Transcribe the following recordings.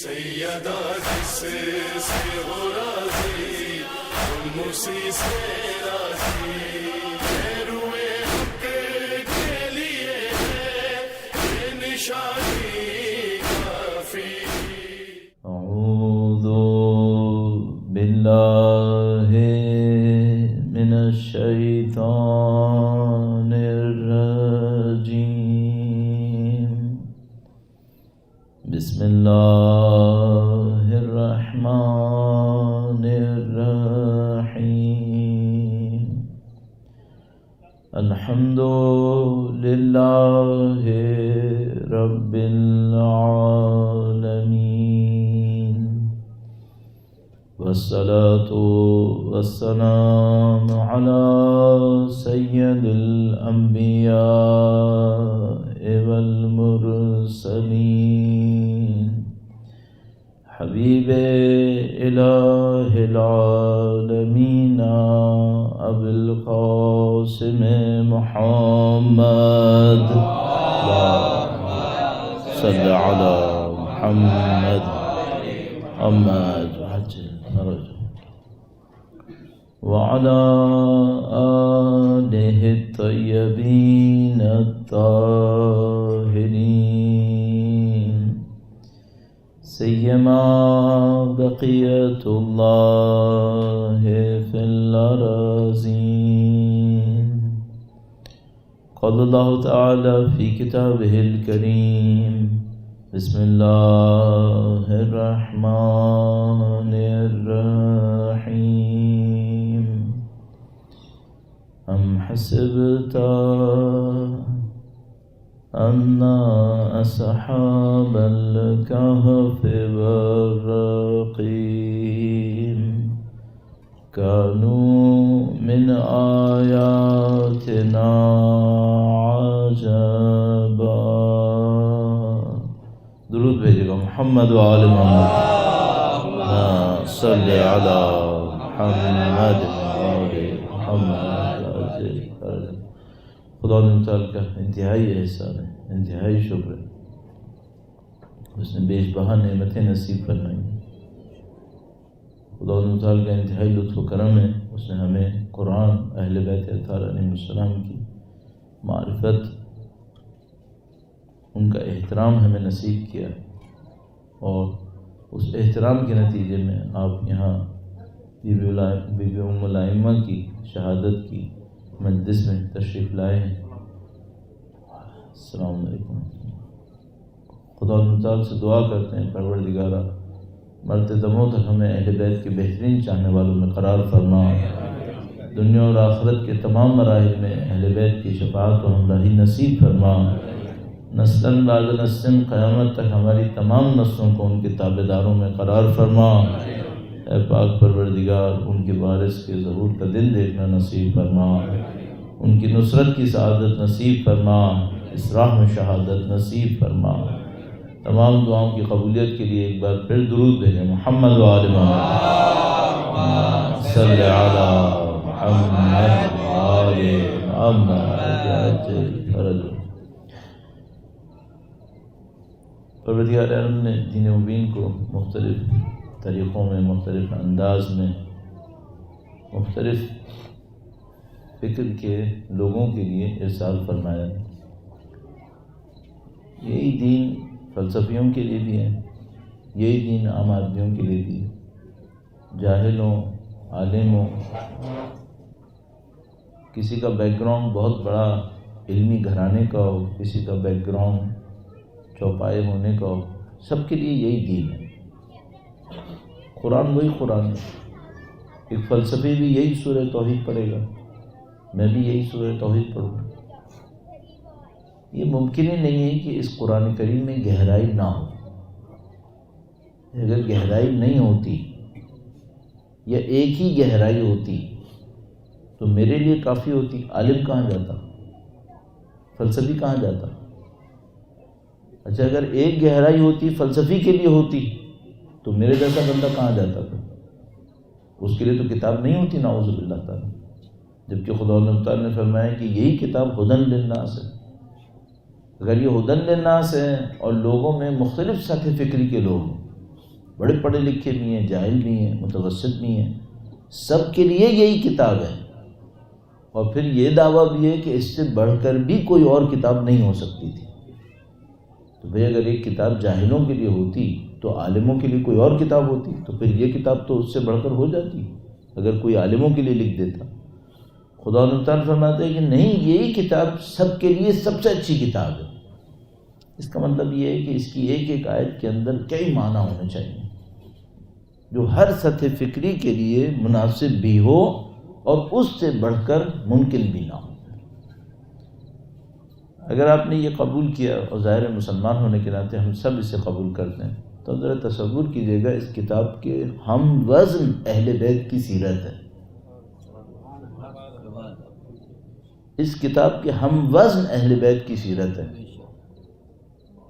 سیدہ جس سے ہو راضی تم اسی سے راضی روئے حق کے لیے ہے یہ نشانی کافی. اعوذ باللہ من الشیطان الرجیم. بسم اللہ الرحمن الرحیم. الحمد للہ رب العالمین والصلاة والسلام علی سید الانبیاء والمرسلین حبیب الہ العالمین ابو القاسم محمد صلی علی محمد محمد وعلى آلہ الطیبین الطاہرین سیما بقیت اللہ فی الارضین. قال اللہ تعالی فی کتابہ الکریم بسم اللہ الرحمن الرحیم. ام حسبت ان اصحاب الكهف والرقیم كانوا من آیاتنا عجبا. درود بھیجے گا محمد و آل محمد صلی علی محمد و آل محمد. خدا نے تعالیٰ کا انتہائی احسان ہے، انتہائی شکر ہے. اس نے بیش بہا نعمتیں نصیب فرمائی. خدا نے تعالیٰ کا انتہائی لطف و کرم ہے. اس نے ہمیں قرآن، اہل بیت اطہار علیہ السلام کی معرفت، ان کا احترام ہمیں نصیب کیا، اور اس احترام کے نتیجے میں آپ یہاں بی بی ام الائمہ کی شہادت کی مجلس میں تشریف لائے ہیں. السلام علیکم. خدا تعالیٰ سے دعا کرتے ہیں پروردگارہ مرتے دموں تک ہمیں اہل بیت کے بہترین چاہنے والوں میں قرار فرما. دنیا اور آخرت کے تمام مراحل میں اہل بیت کی شفاعت و ہمراہی نصیب فرما. نسلاً بعد نسل قیامت تک ہماری تمام نسلوں کو ان کے تابع داروں میں قرار فرما. اے پاک پروردگار ان کے وارث کے ظہور کا دن دیکھنا نصیب فرما. ان کی نصرت کی سعادت نصیب فرما. اس راہ میں شہادت نصیب فرما. تمام دعاؤں کی قبولیت کے لیے ایک بار پھر درود بھیجیں. محمد و آل محمد صلی علی محمد و آل محمد. پروردگار عالم نے دین مبین کو مختلف طریقوں میں، مختلف انداز میں، مختلف فکر کے لوگوں کے لیے ارسال فرمایا. یہی دین فلسفیوں کے لیے بھی ہے، یہی دین عام آدمیوں کے لیے بھی ہے. جاہلوں، عالموں، کسی کا بیک گراؤنڈ بہت بڑا علمی گھرانے کا ہو، کسی کا بیک گراؤنڈ چوپائے ہونے کا ہو، سب کے لیے یہی دین ہے. قرآن وہی قرآن ہے. ایک فلسفی بھی یہی سورہ توحید پڑھے گا، میں بھی یہی سورہ توحید پڑھوں گا. یہ ممکن ہی نہیں ہے کہ اس قرآن کریم میں گہرائی نہ ہو. اگر گہرائی نہیں ہوتی یا ایک ہی گہرائی ہوتی تو میرے لیے کافی ہوتی. عالم کہاں جاتا؟ فلسفی کہاں جاتا؟ اچھا اگر ایک گہرائی ہوتی فلسفی کے لیے ہوتی تو میرے جیسا بندہ کہاں جاتا تھا؟ اس کے لیے تو کتاب نہیں ہوتی نعوذ باللہ تعالیٰ. جبکہ خدا تعالیٰ نے فرمایا کہ یہی کتاب ہدن للناس ہے. اگر یہ ہدن للناس ہے اور لوگوں میں مختلف سطح فکری کے لوگ ہیں بڑے پڑھے لکھے بھی ہیں، جاہل بھی ہیں، متوسط بھی ہیں، سب کے لیے یہی کتاب ہے۔ اور پھر یہ دعویٰ بھی ہے کہ اس سے بڑھ کر بھی کوئی اور کتاب نہیں ہو سکتی تھی۔ تو بھئی اگر ایک کتاب جاہلوں کے لیے ہوتی تو عالموں کے لیے کوئی اور کتاب ہوتی، تو پھر یہ کتاب تو اس سے بڑھ کر ہو جاتی اگر کوئی عالموں کے لیے لکھ دیتا۔ خدا تعالیٰ فرماتے ہیں کہ نہیں، یہی کتاب سب کے لیے سب سے اچھی کتاب ہے۔ اس کا مطلب یہ ہے کہ اس کی ایک ایک آیت کے اندر کئی معنی ہونے چاہیے جو ہر سطح فکری کے لیے مناسب بھی ہو اور اس سے بڑھ کر ممکن بھی نہ ہو۔ اگر آپ نے یہ قبول کیا، اور ظاہر مسلمان ہونے کے ناطے ہم سب اسے قبول کرتے ہیں، تو ذرا تصور کیجیے گا اس کتاب کے ہم وزن اہل بیت کی سیرت ہے۔ اس کتاب کے ہم وزن اہل بیت کی سیرت ہے۔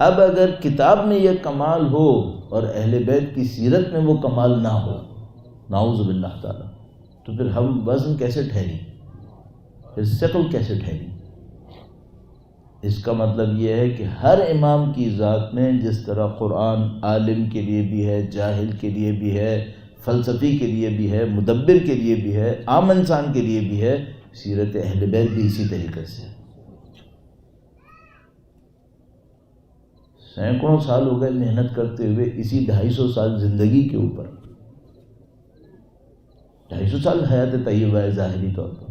اب اگر کتاب میں یہ کمال ہو اور اہل بیت کی سیرت میں وہ کمال نہ ہو، نعوذ باللہ تعالی، تو پھر ہم وزن کیسے ٹھہری، پھر ثقل کیسے ٹھہری؟ اس کا مطلب یہ ہے کہ ہر امام کی ذات میں جس طرح قرآن عالم کے لیے بھی ہے، جاہل کے لیے بھی ہے، فلسفی کے لیے بھی ہے، مدبر کے لیے بھی ہے، عام انسان کے لیے بھی ہے، سیرت اہل بیت بھی اسی طریقے سے ہے۔ سینکڑوں سال ہو گئے محنت کرتے ہوئے اسی 250 سال زندگی کے اوپر، 250 سال حیات طیبہ ہے ظاہری طور پر۔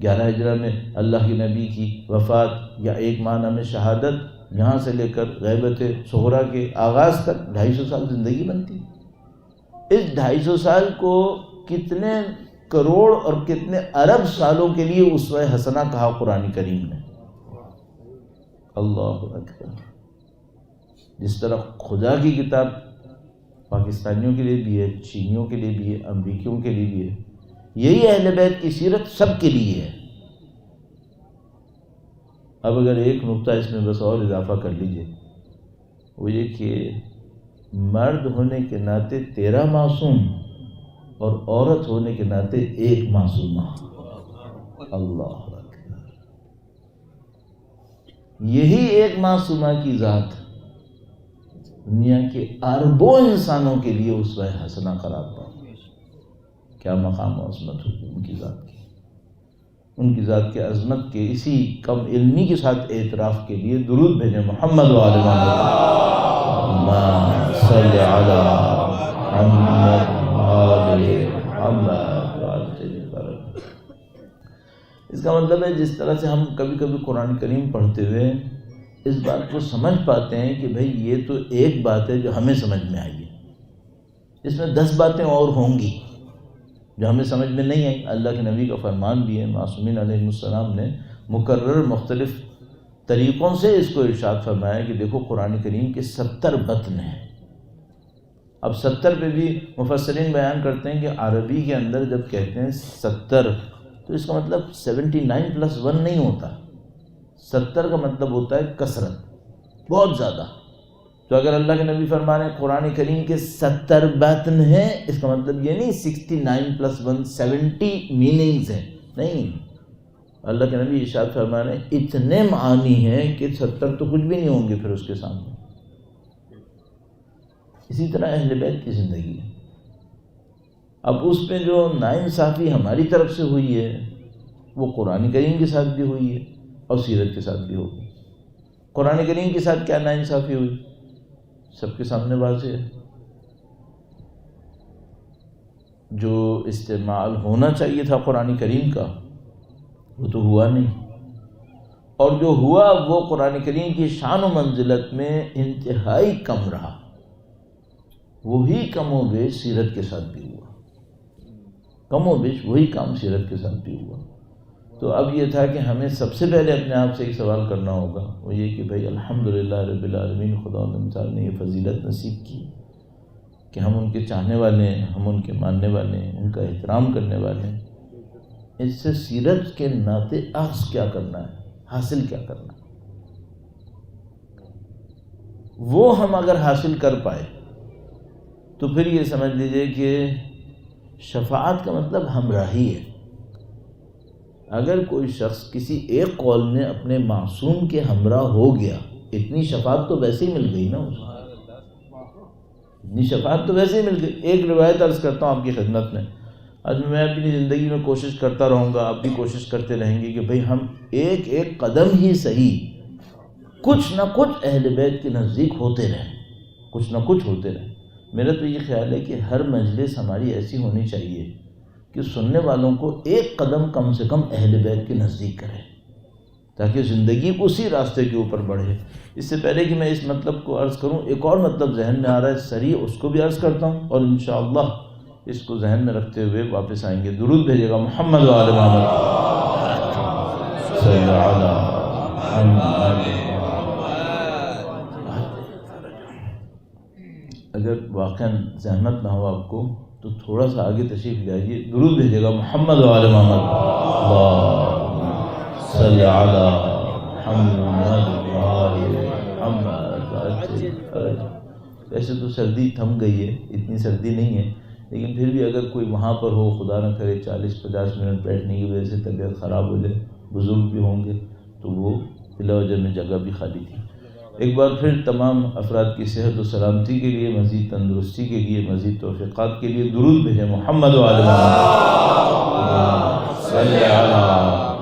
11 ہجرہ میں اللہ کے نبی کی وفات یا ایک معنی میں شہادت، یہاں سے لے کر غیبت صغریٰ کے آغاز تک 250 سال زندگی بنتی۔ اس 250 سال کو کتنے کروڑ اور کتنے ارب سالوں کے لیے اسوہ حسنہ کہا قرآن کریم نے۔ اللہ اکبر۔ جس طرح خدا کی کتاب پاکستانیوں کے لیے بھی ہے، چینیوں کے لیے بھی ہے، امریکیوں کے لیے بھی ہے، یہی اہل بیت کی سیرت سب کے لیے ہے۔ اب اگر ایک نقطہ اس میں بس اور اضافہ کر لیجئے، وہ یہ کہ مرد ہونے کے ناطے 13 معصوم اور عورت ہونے کے ناطے 1 معصومہ۔ اللہ اکبر۔ یہی ایک معصومہ کی ذات دنیا کے اربوں انسانوں کے لیے اسوہ حسنہ قرار پائی۔ کیا مقام و عظمت ہوگی ان کی ذات کی۔ ان کی ذات کے عظمت کے اسی کم علمی کے ساتھ اعتراف کے لیے درود بھیجیں محمد و آل محمد صلی علی محمد آل محمد۔ اس کا مطلب ہے جس طرح سے ہم کبھی کبھی قرآن کریم پڑھتے ہوئے اس بات کو سمجھ پاتے ہیں کہ بھئی یہ تو ایک بات ہے جو ہمیں سمجھ میں آئی ہے، اس میں 10 باتیں اور ہوں گی جو ہمیں سمجھ میں نہیں آئی۔ اللہ کے نبی کا فرمان بھی ہے، معصومین علیہ السلام نے مکرر مختلف طریقوں سے اس کو ارشاد فرمایا کہ دیکھو قرآن کریم کے 70 متن ہیں۔ اب 70 پہ بھی مفسرین بیان کرتے ہیں کہ عربی کے اندر جب کہتے ہیں 70 تو اس کا مطلب 79 + 1 نہیں ہوتا، 70 کا مطلب ہوتا ہے کثرت، بہت زیادہ۔ تو اگر اللہ کے نبی فرما رہے ہیں قرآن کریم کے 70 متن ہیں، اس کا مطلب یہ نہیں 69 + 1 70 میننگز ہیں، نہیں۔ اللہ کے نبی ارشاد فرما رہے ہیں اتنے معانی ہیں کہ 70 تو کچھ بھی نہیں ہوں گے پھر اس کے سامنے۔ اسی طرح اہل بیت کی زندگی ہے۔ اب اس میں جو ناانصافی ہماری طرف سے ہوئی ہے وہ قرآن کریم کے ساتھ بھی ہوئی ہے اور سیرت کے ساتھ بھی ہوگی۔ قرآن کریم کے ساتھ کیا ناانصافی ہوئی سب کے سامنے واضح ہے۔ جو استعمال ہونا چاہیے تھا قرآن کریم کا وہ تو ہوا نہیں، اور جو ہوا وہ قرآن کریم کی شان و منزلت میں انتہائی کم رہا، وہی کم و بیش سیرت کے ساتھ بھی ہوا، کم و بیش وہی کام سیرت کے ساتھ بھی ہوا۔ تو اب یہ تھا کہ ہمیں سب سے پہلے اپنے آپ سے ایک سوال کرنا ہوگا، وہ یہ کہ بھائی الحمدللہ رب العالمین، خدا تعالیٰ نے یہ فضیلت نصیب کی کہ ہم ان کے چاہنے والے ہیں، ہم ان کے ماننے والے ہیں، ان کا احترام کرنے والے ہیں۔ اس سے سیرت کے ناطے اخذ کیا کرنا ہے، حاصل کیا کرنا ہے، وہ ہم اگر حاصل کر پائے تو پھر یہ سمجھ لیجئے کہ شفاعت کا مطلب ہمراہی ہے۔ اگر کوئی شخص کسی ایک قول میں اپنے معصوم کے ہمراہ ہو گیا، اتنی شفاعت تو ویسے ہی مل گئی نا اس کو، اتنی شفاعت تو ویسے ہی مل گئی. ایک روایت عرض کرتا ہوں آپ کی خدمت میں. آج میں اپنی زندگی میں کوشش کرتا رہوں گا, آپ بھی کوشش کرتے رہیں گے کہ بھئی ہم ایک ایک قدم ہی صحیح کچھ نہ کچھ اہل بیت کے نزدیک ہوتے رہیں, کچھ نہ کچھ ہوتے رہیں. میرا تو یہ خیال ہے کہ ہر مجلس ہماری ایسی ہونی چاہیے کہ سننے والوں کو ایک قدم کم سے کم اہل بیت کے نزدیک کرے, تاکہ زندگی اسی راستے کے اوپر بڑھے. اس سے پہلے کہ میں اس مطلب کو عرض کروں, ایک اور مطلب ذہن میں آ رہا ہے سریع, اس کو بھی عرض کرتا ہوں اور انشاءاللہ اس کو ذہن میں رکھتے ہوئے واپس آئیں گے. درود بھیجے گا محمد و آل محمد صلی علی محمد. اگر واقعا زحمت نہ ہو آپ کو تو تھوڑا سا آگے تشریف لے آئیے. درود بھیجے گا محمد و آل محمد اللہم صلی علی محمد و آل محمد. ویسے تو سردی تھم گئی ہے, اتنی سردی نہیں ہے, لیکن پھر بھی اگر کوئی وہاں پر ہو, خدا نہ کرے 40-50 منٹ بیٹھنے کی وجہ سے طبیعت خراب ہو جائے, بزرگ بھی ہوں گے, تو وہ بلا وجہ میں جگہ بھی خالی تھی. ایک بار پھر تمام افراد کی صحت و سلامتی کے لیے, مزید تندرستی کے لیے, مزید توفیقات کے لیے درود بھیجیں محمد و آل محمد صلی علی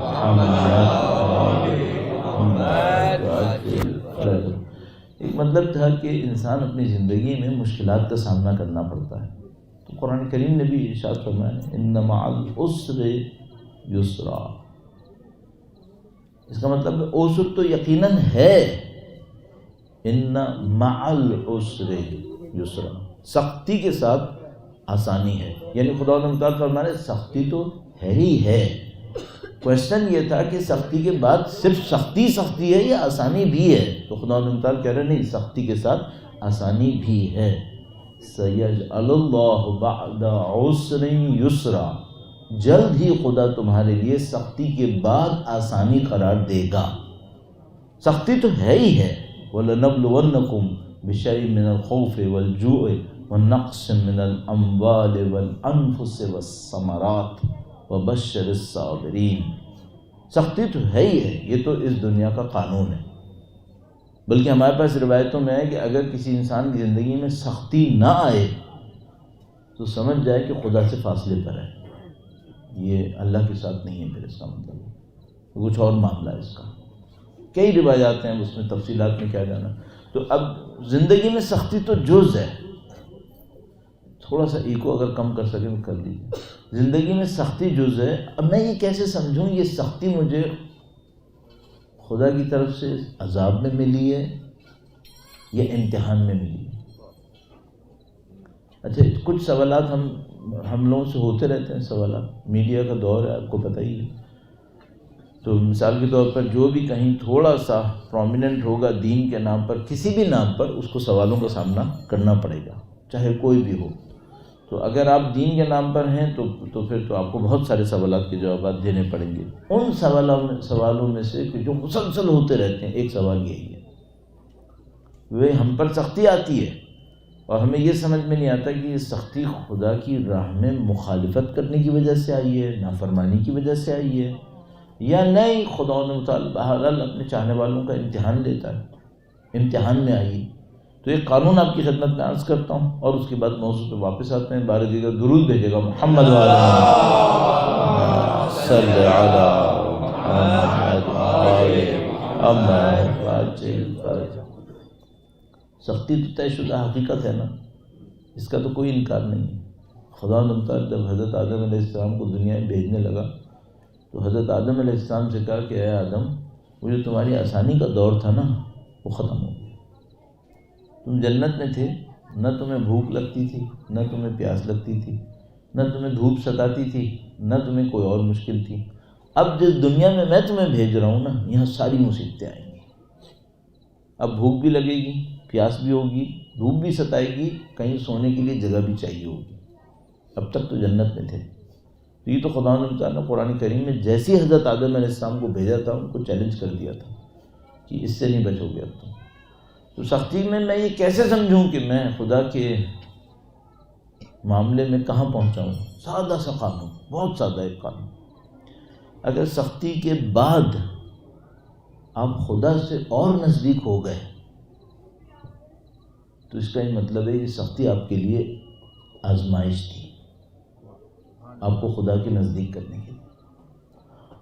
محمد. ایک مطلب تھا کہ انسان اپنی زندگی میں مشکلات کا سامنا کرنا پڑتا ہے, تو قرآن کریم نے بھی ارشاد فرمایا ان مع العسر یسرا. اس کا مطلب ہے عسر تو یقیناً ہے, ان مع العسر یسرا, سختی کے ساتھ آسانی ہے. یعنی خدا تعالیٰ فرما رہے سختی تو ہے ہی ہے. کوشچن یہ تھا کہ سختی کے بعد صرف سختی ہے یا آسانی بھی ہے, تو خدا تعالیٰ کہہ رہے نہیں, سختی کے ساتھ آسانی بھی ہے. سَيَجْعَلُ اللَّهُ بَعْدَ عُسْرٍ يُسْرًا, جلد ہی خدا تمہارے لیے سختی کے بعد آسانی قرار دے گا. سختی تو ہے ہی ہے. وَلَنَبْلُوَنَّكُمْ بِشَيْءٍ مِّنَ الْخَوْفِ وَالْجُوعِ وَنَقْصٍ مِّنَ الْأَمْوَالِ وَالْأَنفُسِ وَالثَّمَرَاتِ وَبَشِّرِ الصَّابِرِينَ. سختی تو ہے ہی ہے, یہ تو اس دنیا کا قانون ہے. بلکہ ہمارے پاس روایتوں میں ہے کہ اگر کسی انسان کی زندگی میں سختی نہ آئے تو سمجھ جائے کہ خدا سے فاصلے پر ہے, یہ اللہ کے ساتھ نہیں ہے. پھر اس کا مطلب کچھ اور معاملہ ہے اس کا. کئی روایات ہیں, اس میں تفصیلات میں کیا جانا. تو اب زندگی میں سختی تو جز ہے, تھوڑا سا ایکو اگر کم کر سکیں تو کر لیجیے. زندگی میں سختی جز ہے. اب میں یہ کیسے سمجھوں یہ سختی مجھے خدا کی طرف سے عذاب میں ملی ہے یا امتحان میں ملی ہے؟ اچھا, کچھ سوالات ہم لوگوں سے ہوتے رہتے ہیں. سوالات میڈیا کا دور ہے, آپ کو پتہ ہی ہے. تو مثال کے طور پر جو بھی کہیں تھوڑا سا پرومیننٹ ہوگا دین کے نام پر, کسی بھی نام پر, اس کو سوالوں کا سامنا کرنا پڑے گا, چاہے کوئی بھی ہو. تو اگر آپ دین کے نام پر ہیں تو پھر تو آپ کو بہت سارے سوالات کے جوابات دینے پڑیں گے. ان سوالوں میں سے جو مسلسل ہوتے رہتے ہیں, ایک سوال یہی ہے, وہ ہم پر سختی آتی ہے اور ہمیں یہ سمجھ میں نہیں آتا کہ یہ سختی خدا کی راہ میں مخالفت کرنے کی وجہ سے آئی ہے, نافرمانی کی وجہ سے آئی ہے, یا نہیں خدا تعالیٰ بہرحال اپنے چاہنے والوں کا امتحان لیتا ہے, امتحان میں آئی. تو ایک قانون آپ کی خدمت میں عرض کرتا ہوں اور اس کے بعد موضوع پہ واپس آتے ہیں. بار دیگر درود بھیجے گا محمد و آل محمد صلی علی محمد. سختی تو طے شدہ حقیقت ہے نا, اس کا تو کوئی انکار نہیں ہے. خدا تعالیٰ جب حضرت آدم علیہ السلام کو دنیا میں بھیجنے لگا تو حضرت آدم علیہ السلام سے کہا کہ اے آدم, وہ جو تمہاری آسانی کا دور تھا نا وہ ختم ہو گیا. تم جنت میں تھے, نہ تمہیں بھوک لگتی تھی, نہ تمہیں پیاس لگتی تھی, نہ تمہیں دھوپ ستاتی تھی, نہ تمہیں کوئی اور مشکل تھی. اب جس دنیا میں تمہیں بھیج رہا ہوں نا, یہاں ساری مصیبتیں آئیں گی. اب بھوک بھی لگے گی, پیاس بھی ہوگی, دھوپ بھی ستائے گی, کہیں سونے کے لیے جگہ بھی چاہیے ہوگی. اب تک تو جنت میں تھے. تو یہ تو خدا نے قرآن کریم میں جیسی حضرت آدم علیہ السلام کو بھیجا تھا ان کو چیلنج کر دیا تھا کہ اس سے نہیں بچو گے اب تم. تو سختی میں یہ کیسے سمجھوں کہ میں خدا کے معاملے میں کہاں پہنچا ہوں؟ سادہ سا قانون, بہت سادہ ایک قانون. اگر سختی کے بعد آپ خدا سے اور نزدیک ہو گئے تو اس کا یہ مطلب ہے یہ سختی آپ کے لیے آزمائش تھی، آپ کو خدا کے نزدیک کرنے کے لیے۔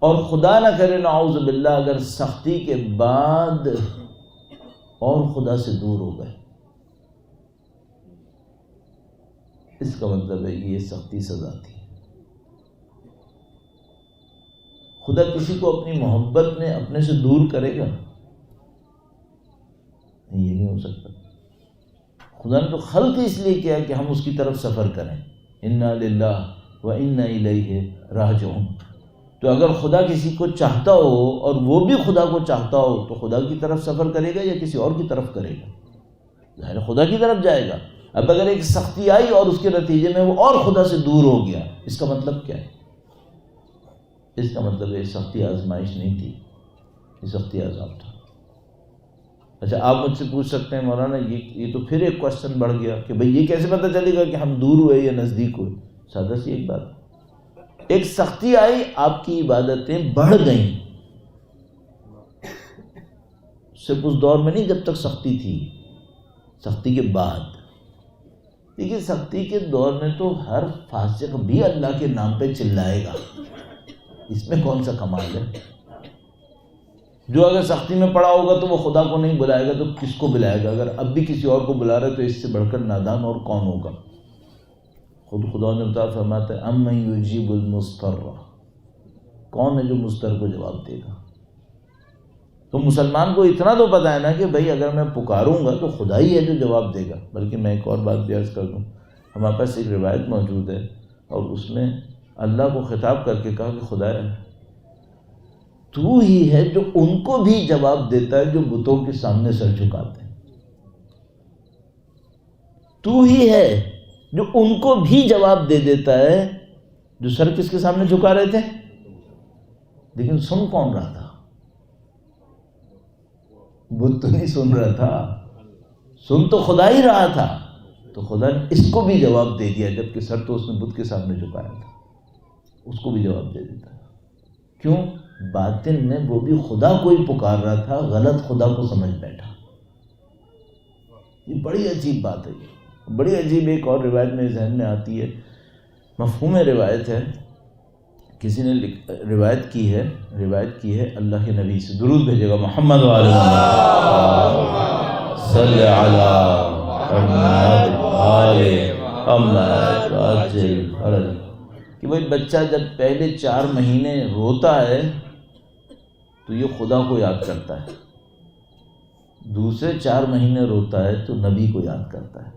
اور خدا نہ کرے نعوذ باللہ اگر سختی کے بعد اور خدا سے دور ہو گئے، اس کا مطلب ہے یہ سختی سزا تھی۔ خدا کسی کو اپنی محبت میں اپنے سے دور کرے گا؟ یہ نہیں ہو سکتا۔ خدا نے تو خلق اس لیے کیا کہ ہم اس کی طرف سفر کریں، انا للہ و انا الیہ راجعون۔ تو اگر خدا کسی کو چاہتا ہو اور وہ بھی خدا کو چاہتا ہو تو خدا کی طرف سفر کرے گا یا کسی اور کی طرف کرے گا؟ ظاہر خدا کی طرف جائے گا۔ اب اگر ایک سختی آئی اور اس کے نتیجے میں وہ اور خدا سے دور ہو گیا، اس کا مطلب کیا ہے؟ اس کا مطلب یہ سختی آزمائش نہیں تھی، یہ سختی عذاب تھا۔ اچھا آپ مجھ سے پوچھ سکتے ہیں مولانا یہ تو پھر ایک کوشچن بڑھ گیا کہ بھئی یہ کیسے پتہ چلے گا کہ ہم دور ہوئے یا نزدیک ہوئے؟ سادہ سی ایک بات، ایک سختی آئی، آپ کی عبادتیں بڑھ گئیں، صرف اس دور میں نہیں جب تک سختی تھی، سختی کے بعد۔ دیکھیے سختی کے دور میں تو ہر فاسق بھی اللہ کے نام پہ چلائے گا، اس میں کون سا کمال ہے؟ جو اگر سختی میں پڑا ہوگا تو وہ خدا کو نہیں بلائے گا تو کس کو بلائے گا؟ اگر اب بھی کسی اور کو بلا رہا ہے تو اس سے بڑھ کر نادان اور کون ہوگا؟ خود خدا نے بتا فرماتا ہے امن یجیب المضطر، کون ہے جو مضطر کو جواب دے گا؟ تو مسلمان کو اتنا تو پتہ ہے نا کہ بھئی اگر میں پکاروں گا تو خدا ہی ہے جو جواب دے گا۔ بلکہ میں ایک اور بات بھی عرض کر دوں، ہمارے پاس ایک روایت موجود ہے اور اس میں اللہ کو خطاب کر کے کہا کہ خدا تو ہی ہے جو ان کو بھی جواب دیتا ہے جو بتوں کے سامنے سر جھکاتے ہیں، تو ہی ہے جو ان کو بھی جواب دے دیتا ہے جو سر کس کے سامنے جھکا رہے تھے، لیکن سن کون رہا تھا؟ بت تو نہیں سن رہا تھا، سن تو خدا ہی رہا تھا، تو خدا نے اس کو بھی جواب دے دیا، جبکہ سر تو اس نے بت کے سامنے جھکایا تھا، اس کو بھی جواب دے دیتا ہے۔ کیوں؟ باطن میں وہ بھی خدا کو ہی پکار رہا تھا، غلط خدا کو سمجھ بیٹھا۔ یہ بڑی عجیب بات ہے، یہ بڑی عجیب ایک اور روایت میرے ذہن میں آتی ہے، مفہوم روایت ہے، کسی نے روایت کی ہے اللہ کے نبی سے، درود بھیجے گا محمد وعلی محمد صلی علی محمد وعلی، کہ بھئی بچہ جب پہلے 4 مہینے روتا ہے تو یہ خدا کو یاد کرتا ہے، دوسرے 4 مہینے روتا ہے تو نبی کو یاد کرتا ہے،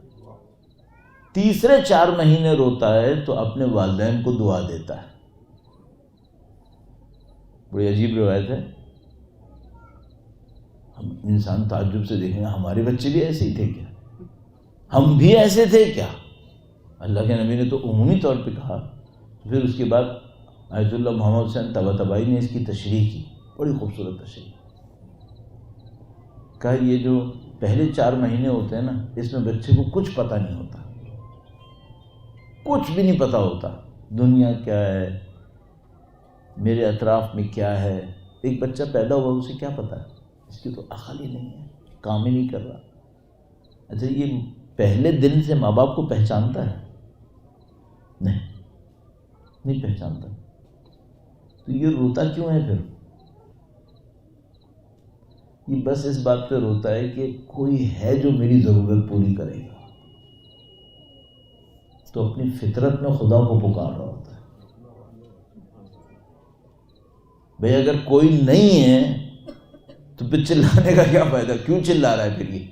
تیسرے 4 مہینے روتا ہے تو اپنے والدین کو دعا دیتا ہے۔ بڑی عجیب روایت ہے۔ ہم انسان تعجب سے دیکھیں گے ہمارے بچے بھی ایسے ہی تھے کیا؟ ہم بھی ایسے تھے کیا؟ اللہ کے نبی نے تو عمومی طور پہ کہا، پھر اس کے بعد آیت اللہ محمد حسین طباطبائی نے اس کی تشریح کی، بڑی خوبصورت تشریح، کہا یہ جو پہلے 4 مہینے ہوتے ہیں نا، اس میں بچے کو کچھ پتہ نہیں ہوتا، کچھ بھی نہیں پتہ ہوتا، دنیا کیا ہے، میرے اطراف میں کیا ہے۔ ایک بچہ پیدا ہوا اسے کیا پتہ ہے؟ اس کی تو عقل ہی نہیں ہے، کام ہی نہیں کر رہا۔ اچھا یہ پہلے دن سے ماں باپ کو پہچانتا ہے؟ نہیں پہچانتا، تو یہ روتا کیوں ہے پھر؟ یہ بس اس بات پہ روتا ہے کہ کوئی ہے جو میری ضرورت پوری کرے گا، تو اپنی فطرت میں خدا کو پکار رہا ہوتا ہے۔ بھئی اگر کوئی نہیں ہے تو پھر چلانے کا کیا فائدہ؟ کیوں چلا رہا ہے پھر؟ یہ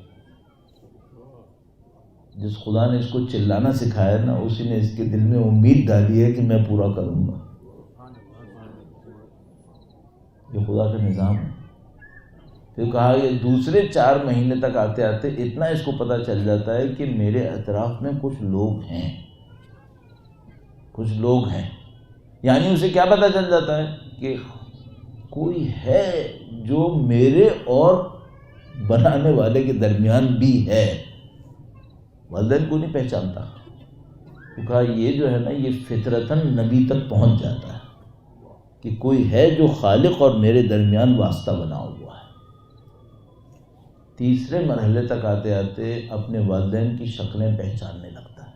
جس خدا نے اس کو چلانا سکھایا نا، اسی نے اس کے دل میں امید ڈالی ہے کہ میں پورا کروں گا۔ یہ خدا کا نظام ہے۔ پھر کہا یہ دوسرے 4 مہینے تک آتے آتے اتنا اس کو پتہ چل جاتا ہے کہ میرے اطراف میں کچھ لوگ ہیں، یعنی اسے کیا پتہ چل جاتا ہے کہ کوئی ہے جو میرے اور بنانے والے کے درمیان بھی ہے۔ والدین کو نہیں پہچانتا، تو کہا یہ جو ہے نا یہ فطرتاً نبی تک پہنچ جاتا ہے کہ کوئی ہے جو خالق اور میرے درمیان واسطہ بنا ہوا ہے۔ تیسرے مرحلے تک آتے آتے اپنے والدین کی شکلیں پہچاننے لگتا ہے،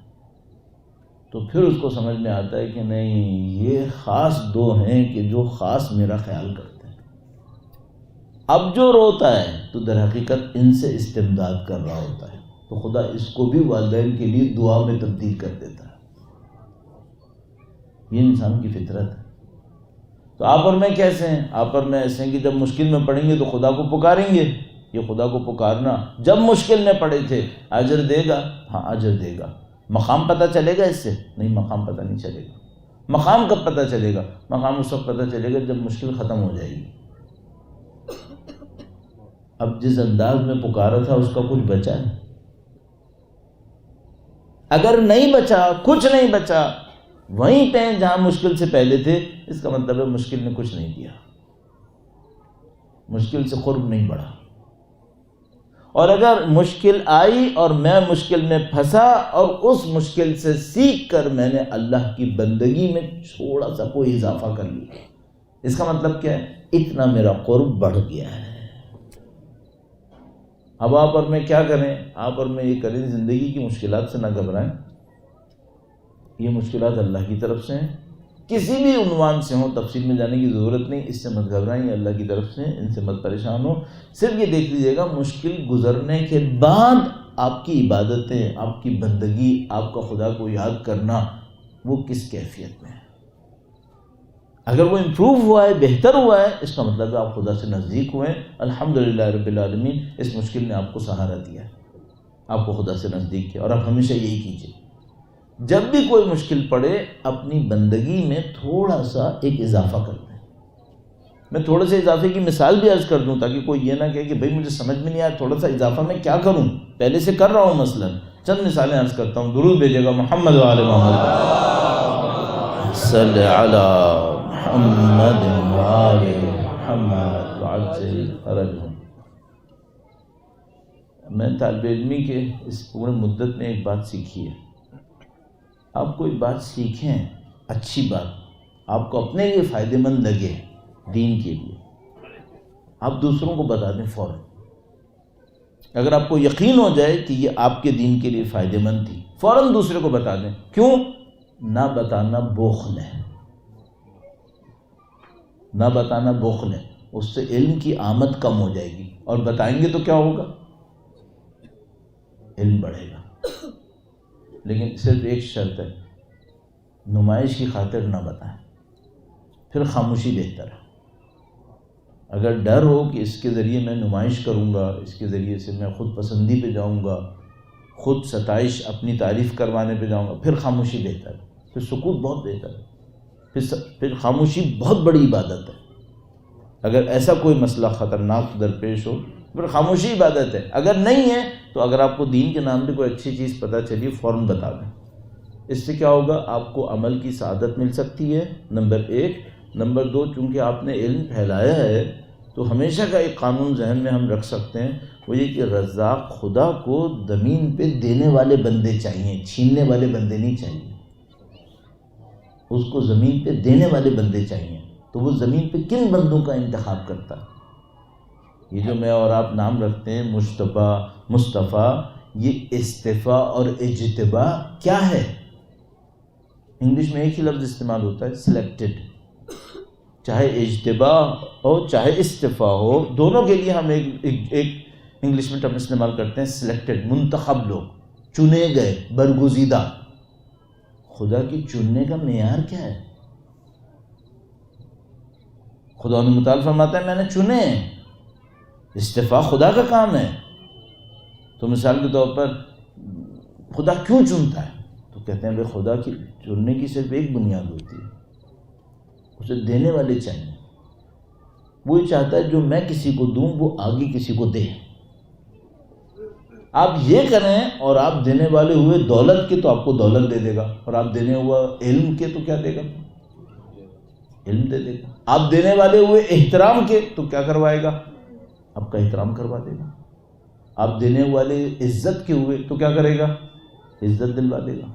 تو پھر اس کو سمجھ میں آتا ہے کہ نہیں، یہ خاص دو ہیں کہ جو خاص میرا خیال کرتے ہیں۔ اب جو روتا ہے تو در حقیقت ان سے استمداد کر رہا ہوتا ہے، تو خدا اس کو بھی والدین کے لیے دعا میں تبدیل کر دیتا ہے۔ یہ انسان کی فطرت ہے۔ تو آپ اور میں کیسے ہیں؟ آپ اور میں ایسے ہیں کہ جب مشکل میں پڑیں گے تو خدا کو پکاریں گے۔ یہ خدا کو پکارنا، جب مشکل میں پڑے تھے، اجر دے گا، ہاں اجر دے گا۔ مقام پتہ چلے گا اس سے؟ نہیں، مقام پتہ نہیں چلے گا۔ مقام کب پتہ چلے گا؟ مقام اس وقت پتہ چلے گا جب مشکل ختم ہو جائے گی۔ اب جس انداز میں پکارا تھا اس کا کچھ بچا ہے؟ اگر نہیں بچا، کچھ نہیں بچا، وہیں پہ جہاں مشکل سے پہلے تھے، اس کا مطلب ہے مشکل نے کچھ نہیں دیا، مشکل سے قرب نہیں بڑھا۔ اور اگر مشکل آئی اور میں مشکل میں پھنسا اور اس مشکل سے سیکھ کر میں نے اللہ کی بندگی میں تھوڑا سا کوئی اضافہ کر لیا، اس کا مطلب کیا ہے؟ اتنا میرا قرب بڑھ گیا ہے۔ اب آپ اور میں کیا کریں؟ آپ اور میں یہ کریں، زندگی کی مشکلات سے نہ گھبرائیں۔ یہ مشکلات اللہ کی طرف سے ہیں، کسی بھی عنوان سے ہوں، تفصیل میں جانے کی ضرورت نہیں، اس سے مت گھبرائیں، یہ اللہ کی طرف سے ہیں، ان سے مت پریشان ہو۔ صرف یہ دیکھ لیجیے گا مشکل گزرنے کے بعد آپ کی عبادتیں، آپ کی بندگی، آپ کا خدا کو یاد کرنا، وہ کس کیفیت میں ہے۔ اگر وہ امپروو ہوا ہے، بہتر ہوا ہے، اس کا مطلب ہے آپ خدا سے نزدیک ہوئے ہیں۔ الحمدللہ رب العالمین، اس مشکل نے آپ کو سہارا دیا ہے، آپ کو خدا سے نزدیک کیا، اور آپ ہمیشہ یہی کیجیے، جب بھی کوئی مشکل پڑے اپنی بندگی میں تھوڑا سا ایک اضافہ کر دیں۔ میں تھوڑے سے اضافے کی مثال بھی عرض کر دوں تاکہ کوئی یہ نہ کہے کہ بھائی مجھے سمجھ میں نہیں آیا، تھوڑا سا اضافہ میں کیا کروں، پہلے سے کر رہا ہوں۔ مثلا چند مثالیں عرض کرتا ہوں، درود بھیجے گا محمد و آل محمد، صلی علی محمد و آل محمد وعجل فرجہم۔ میں طالب علمی کے اس پورے مدت میں ایک بات سیکھی ہے، آپ کوئی بات سیکھیں، اچھی بات آپ کو اپنے لیے فائدہ مند لگے، دین کے لیے، آپ دوسروں کو بتا دیں فوراً۔ اگر آپ کو یقین ہو جائے کہ یہ آپ کے دین کے لیے فائدہ مند تھی، فوراً دوسرے کو بتا دیں۔ کیوں؟ نہ بتانا بخل ہے، نہ بتانا بخل ہے، اس سے علم کی آمد کم ہو جائے گی، اور بتائیں گے تو کیا ہوگا؟ علم بڑھے گا۔ لیکن صرف ایک شرط ہے، نمائش کی خاطر نہ بتائیں، پھر خاموشی بہتر ہے۔ اگر ڈر ہو کہ اس کے ذریعے میں نمائش کروں گا، اس کے ذریعے سے میں خود پسندی پہ جاؤں گا، خود ستائش، اپنی تعریف کروانے پہ جاؤں گا، پھر خاموشی بہتر ہے، پھر سکوت بہت بہتر ہے، پھر خاموشی بہت بڑی عبادت ہے۔ اگر ایسا کوئی مسئلہ خطرناک درپیش ہو، پھر خاموشی عبادت ہے۔ اگر نہیں ہے تو اگر آپ کو دین کے نام پہ کوئی اچھی چیز پتہ چلی، فوراً بتا دیں۔ اس سے کیا ہوگا؟ آپ کو عمل کی سعادت مل سکتی ہے، نمبر ایک۔ نمبر دو، چونکہ آپ نے علم پھیلایا ہے تو ہمیشہ کا ایک قانون ذہن میں ہم رکھ سکتے ہیں، وہ یہ کہ رزاق خدا کو زمین پہ دینے والے بندے چاہیے، چھیننے والے بندے نہیں چاہیے۔ اس کو زمین پہ دینے والے بندے چاہیے، تو وہ زمین پہ کن بندوں کا انتخاب کرتا ہے؟ یہ جو میں اور آپ نام رکھتے ہیں مجتبیٰ، مصطفیٰ، یہ استفاء اور اجتباء کیا ہے؟ انگلش میں ایک ہی لفظ استعمال ہوتا ہے، سلیکٹڈ۔ چاہے اجتباء ہو چاہے استفاء ہو، دونوں کے لیے ہم ایک انگلش میں ٹرم استعمال کرتے ہیں، سلیکٹڈ، منتخب لوگ، چنے گئے، برگزیدہ۔ خدا کی چننے کا معیار کیا ہے؟ خدا نے متعال فرماتا ہے میں نے چنے ہیں، استفاء خدا کا کام ہے۔ تو مثال کے طور پر خدا کیوں چنتا ہے؟ تو کہتے ہیں بھائی خدا کی چننے کی صرف ایک بنیاد ہوتی ہے، اسے دینے والے چاہیے۔ وہی چاہتا ہے جو میں کسی کو دوں وہ آگے کسی کو دے۔ آپ یہ کریں اور آپ دینے والے ہوئے دولت کے تو آپ کو دولت دے دے گا، اور آپ دینے ہوا علم کے تو کیا دے گا؟ علم دے دے گا۔ آپ دینے والے ہوئے احترام کے تو کیا کروائے گا؟ آپ کا احترام کروا دے گا۔ آپ دینے والے عزت کے ہوئے تو کیا کرے گا؟ عزت دلوا دے گا۔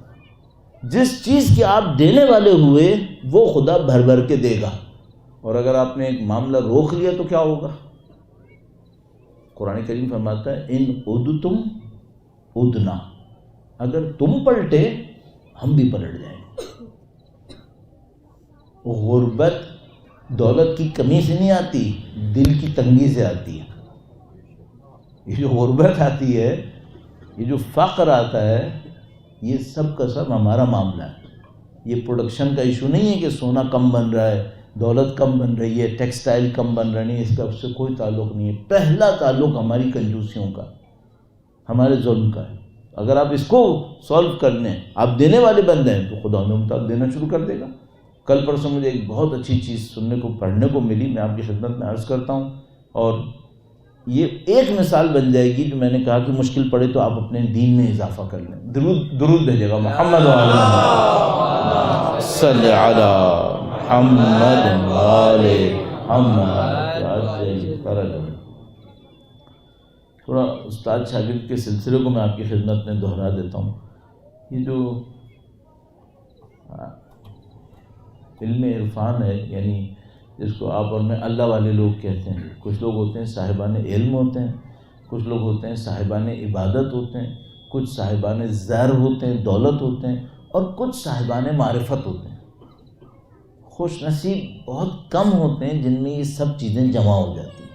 جس چیز کے آپ دینے والے ہوئے وہ خدا بھر بھر کے دے گا، اور اگر آپ نے ایک معاملہ روک لیا تو کیا ہوگا؟ قرآن کریم فرماتا ہے ان عدتم عدنا، اگر تم پلٹے ہم بھی پلٹ جائیں گے۔ غربت دولت کی کمی سے نہیں آتی، دل کی تنگی سے آتی ہے۔ یہ جو غربت آتی ہے، یہ جو فقر آتا ہے، یہ سب کا سب ہمارا معاملہ ہے۔ یہ پروڈکشن کا ایشو نہیں ہے کہ سونا کم بن رہا ہے، دولت کم بن رہی ہے، ٹیکسٹائل کم بن رہی ہے، اس کا اس سے کوئی تعلق نہیں ہے۔ پہلا تعلق ہماری کنجوسیوں کا، ہمارے ظلم کا ہے۔ اگر آپ اس کو سولو کر لیں، آپ دینے والے بندے ہیں، تو خدا مطلق دینا شروع کر دے گا۔ کل پرسوں مجھے ایک بہت اچھی چیز سننے کو پڑھنے کو ملی، میں آپ کی خدمت میں عرض کرتا ہوں، اور یہ ایک مثال بن جائے گی جو میں نے کہا کہ مشکل پڑے تو آپ اپنے دین میں اضافہ کر لیں۔ درود بھیجے گا محمد وعلی صلی علی محمد وعلی محمد۔ تھوڑا استاد شاگرد کے سلسلے کو میں آپ کی خدمت میں دہرا دیتا ہوں۔ یہ جو علم عرفان ہے، یعنی جس کو آپ اور میں اللہ والے لوگ کہتے ہیں، کچھ لوگ ہوتے ہیں صاحبان علم ہوتے ہیں، کچھ لوگ ہوتے ہیں صاحبان عبادت ہوتے ہیں، کچھ صاحبان زر ہوتے ہیں، دولت ہوتے ہیں، اور کچھ صاحبان معرفت ہوتے ہیں۔ خوش نصیب بہت کم ہوتے ہیں جن میں یہ سب چیزیں جمع ہو جاتی ہیں،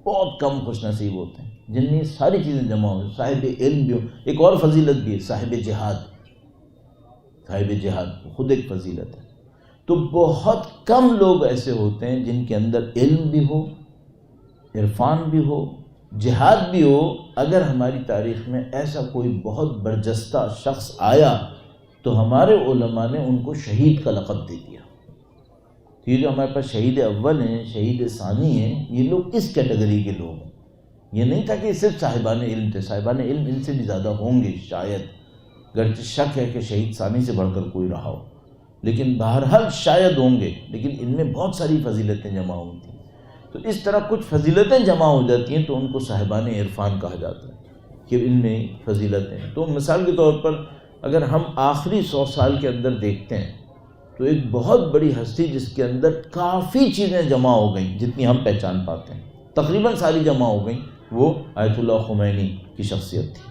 بہت کم خوش نصیب ہوتے ہیں جن میں یہ ساری چیزیں جمع ہو۔ صاحب علم بھی ہو، ایک اور فضیلت بھی ہے صاحب جہاد، صاحب جہاد خود ایک فضیلت ہے۔ تو بہت کم لوگ ایسے ہوتے ہیں جن کے اندر علم بھی ہو، عرفان بھی ہو، جہاد بھی ہو۔ اگر ہماری تاریخ میں ایسا کوئی بہت برجستہ شخص آیا تو ہمارے علماء نے ان کو شہید کا لقب دے دیا۔ تو یہ جو ہمارے پاس شہید اول ہیں، شہید ثانی ہیں، یہ لوگ اس کیٹیگری کے لوگ ہیں۔ یہ نہیں تھا کہ صرف صاحبان علم تھے، صاحبان علم ان سے بھی زیادہ ہوں گے شاید، گرچہ شک ہے کہ شہید ثانی سے بڑھ کر کوئی رہا ہو، لیکن بہرحال شاید ہوں گے، لیکن ان میں بہت ساری فضیلتیں جمع ہوئی تھیں۔ تو اس طرح کچھ فضیلتیں جمع ہو جاتی ہیں تو ان کو صاحبان عرفان کہا جاتا ہے کہ ان میں فضیلتیں۔ تو مثال کے طور پر اگر ہم آخری 100 سال کے اندر دیکھتے ہیں تو ایک بہت بڑی ہستی جس کے اندر کافی چیزیں جمع ہو گئیں، جتنی ہم پہچان پاتے ہیں تقریباً ساری جمع ہو گئیں، وہ آیت اللہ خمینی کی شخصیت تھی۔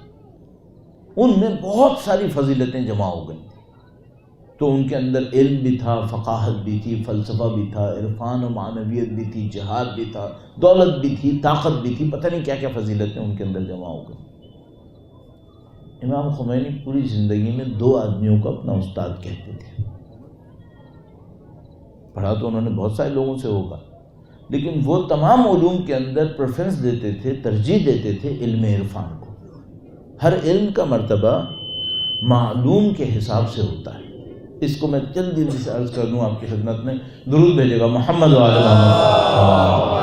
ان میں بہت ساری فضیلتیں جمع ہو گئیں، تو ان کے اندر علم بھی تھا، فقاہت بھی تھی، فلسفہ بھی تھا، عرفان و معنویت بھی تھی، جہاد بھی تھا، دولت بھی تھی، طاقت بھی تھی، پتہ نہیں کیا کیا فضیلتیں ان کے اندر جمع ہو گئیں۔ امام خمینی پوری زندگی میں 2 آدمیوں کو اپنا استاد کہتے تھے۔ پڑھا تو انہوں نے بہت سارے لوگوں سے ہوگا، لیکن وہ تمام علوم کے اندر پریفرنس دیتے تھے، ترجیح دیتے تھے علم عرفان کو۔ ہر علم کا مرتبہ معلوم کے حساب سے ہوتا ہے۔ اس کو میں جلدی سے عرض کر دوں آپ کی خدمت میں، درود بھیجے گا محمد وعلی محمد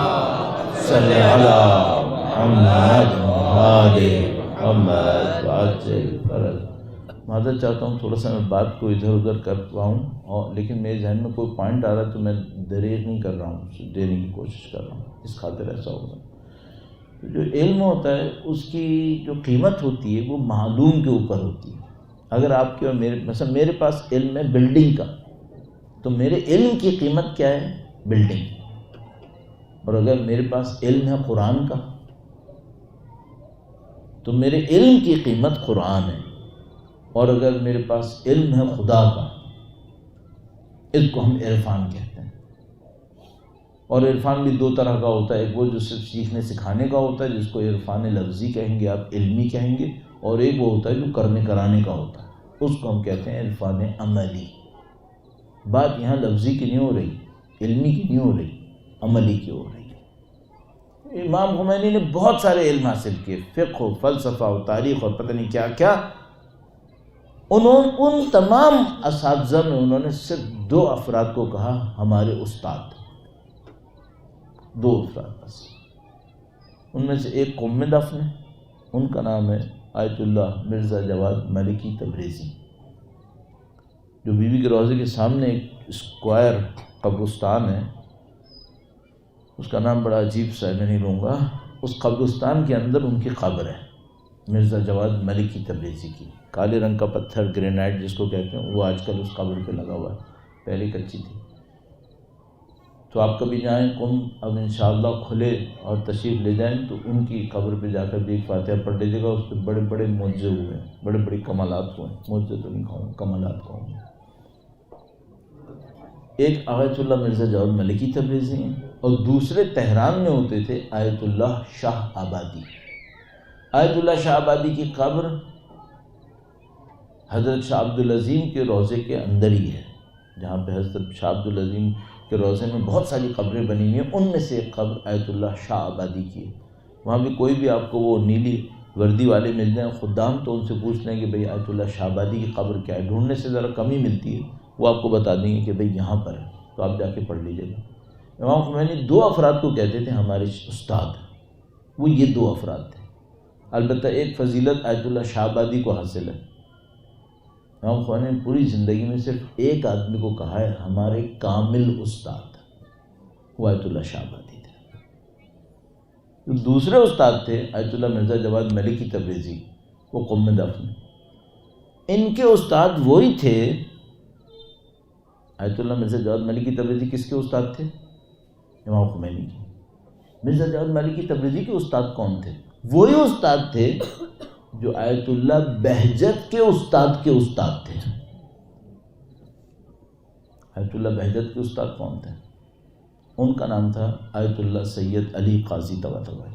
صلی علی محمد وعلی محمد۔ معذرت چاہتا ہوں تھوڑا سا میں بات کو ادھر ادھر کر پاؤں، اور لیکن میرے ذہن میں کوئی پوائنٹ آ رہا ہے تو میں دریغ نہیں کر رہا ہوں، دینے کی کوشش کر رہا ہوں، اس خاطر ایسا ہوگا۔ جو علم ہوتا ہے اس کی جو قیمت ہوتی ہے وہ معلوم کے اوپر ہوتی ہے۔ اگر آپ کے اور میرے مثلا میرے پاس علم ہے بلڈنگ کا، تو میرے علم کی قیمت کیا ہے؟ بلڈنگ۔ اور اگر میرے پاس علم ہے قرآن کا تو میرے علم کی قیمت قرآن ہے۔ اور اگر میرے پاس علم ہے خدا کا، اس کو ہم عرفان کہتے ہیں۔ اور عرفان بھی 2 طرح کا ہوتا ہے، ایک وہ جو صرف سیکھنے سکھانے کا ہوتا ہے جس کو عرفان لفظی کہیں گے، آپ علمی کہیں گے، اور ایک وہ ہوتا ہے جو کرنے کرانے کا ہوتا ہے، اس کو ہم کہتے ہیں عرفان عملی۔ بات یہاں لفظی کی نہیں ہو رہی، علمی کی نہیں ہو رہی، عملی کی ہو رہی ہے۔ امام خمینی نے بہت سارے علم حاصل کیے، فقہ و فلسفہ و تاریخ اور پتہ نہیں کیا کیا۔ ان تمام اساتذہ میں انہوں نے صرف 2 افراد کو کہا ہمارے استاد، 2 افراد بس۔ ان میں سے ایک قم میں دفن ہے، ان کا نام ہے آیت اللہ مرزا جواد ملکی تبریزی، جو بی بی کے روضے کے سامنے ایک اسکوائر قبرستان ہے، اس کا نام بڑا عجیب سا ہے، میں نہیں لوں گا۔ اس قبرستان کے اندر ان کی قبر ہے، مرزا جواد ملکی تبریزی کی، کالے رنگ کا پتھر گرینائٹ جس کو کہتے ہیں، وہ آج کل اس قبر پہ لگا ہوا ہے، پہلے کچی تھی۔ تو آپ کبھی جائیں قم، اب انشاءاللہ کھلے اور تشریف لے جائیں تو ان کی قبر پہ جا کر بھی ایک فاتحہ پڑھ لیجیے گا. اس پہ بڑے بڑے معجزے ہوئے ہیں، بڑے بڑے کمالات ہوئے ہیں. معجزے تو نہیں کہوں، کمالات کہوں. ایک آیت اللہ مرزا جواد ملکی تبریزی ہیں اور دوسرے تہران میں ہوتے تھے آیت اللہ شاہ آبادی. آیت اللہ شاہ آبادی کی قبر حضرت شاہ عبدالعظیم کے روضے کے اندر ہی ہے، جہاں پہ حضرت شاہ عبدالعظیم کے روضے میں بہت ساری قبریں بنی ہوئی ہیں. ان میں سے ایک قبر آیت اللہ شاہ آبادی کی ہے. وہاں بھی کوئی بھی آپ کو وہ نیلی وردی والے مل جائیں خدام تو ان سے پوچھ لیں کہ بھئی آیت اللہ شاہ آبادی کی قبر کیا ہے. ڈھونڈنے سے ذرا کمی ملتی ہے، وہ آپ کو بتا دیں گے کہ بھئی یہاں پر ہے، تو آپ جا کے پڑھ لیجیے گا. امام خمینی دو افراد کو کہتے تھے ہمارے استاد، وہ یہ دو افراد تھے. البتہ ایک فضیلت آیت اللہ شاہ آبادی کو حاصل ہے. امام خمینی نے پوری زندگی میں صرف ایک آدمی کو کہا ہے ہمارے کامل استاد، وہ آیت اللہ شاہ آبادی تھے. جو دوسرے استاد تھے آیت اللہ مرزا جواد ملکی تبریزی، وہ قم میں دفن. ان کے استاد وہی تھے. آیت اللہ مرزا جواد ملکی تبریزی کس کے استاد تھے؟ امام خمینی کی. مرزا جواد ملکی تبریزی کے استاد کون تھے؟ وہی استاد تھے جو آیت اللہ بہجت کے استاد تھے. آیت اللہ بہجت کے استاد کون تھے؟ ان کا نام تھا آیت اللہ سید علی قاضی طباطبائی.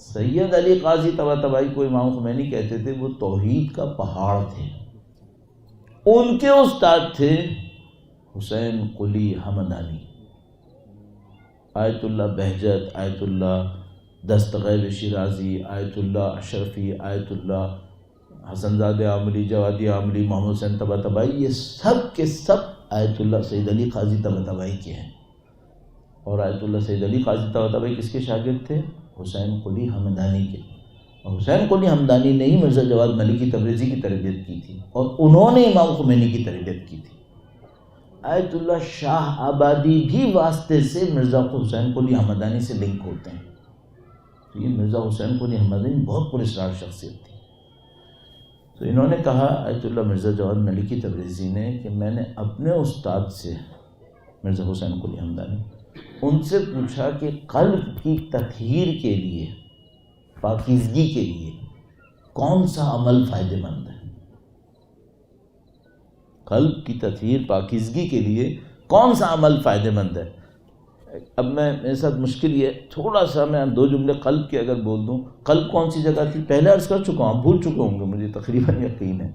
سید علی قاضی طباطبائی کو امام خمینی کہتے تھے وہ توحید کا پہاڑ تھے. ان کے استاد تھے حسین قلی ہمدانی. آیت اللہ بہجت، آیت اللہ دستغیب شیرازی، آیت اللہ اشرفی، آیت اللہ حسن زادہ عاملی، جوادی عاملی، محمد حسین طباطبائی، یہ سب کے سب آیت اللہ سید علی قاضی طباطبائی کے ہیں. اور آیت اللہ سید علی قاضی طباطبائی کس کے شاگرد تھے؟ حسین قلی ہمدانی کے. اور حسین قلی ہمدانی نے ہی مرزا جواد ملکی تبریزی کی تربیت کی تھی اور انہوں نے امام خمینی کی تربیت کی تھی. آیت اللہ شاہ آبادی بھی واسطے سے مرزا حسین قلی ہمدانی سے لنک ہوتے ہیں. تو یہ مرزا حسین قلی ہمدانی بہت پراسرار شخصیت تھی. تو انہوں نے کہا آیت اللہ مرزا جواد ملکی تبریزی نے کہ میں نے اپنے استاد سے مرزا حسین قلی ہمدانی ان سے پوچھا کہ قلب کی تطہیر کے لیے، پاکیزگی کے لیے کون سا عمل فائدہ مند ہے؟ قلب کی تطہیر، پاکیزگی کے لیے کون سا عمل فائدہ مند ہے؟ اب میرے ساتھ مشکل یہ تھوڑا سا میں دو جملے قلب کے اگر بول دوں. قلب کون سی جگہ تھی؟ پہلے عرض کر چکا ہوں، آپ بھول چکے ہوں گے، مجھے تقریباً یقین ہے.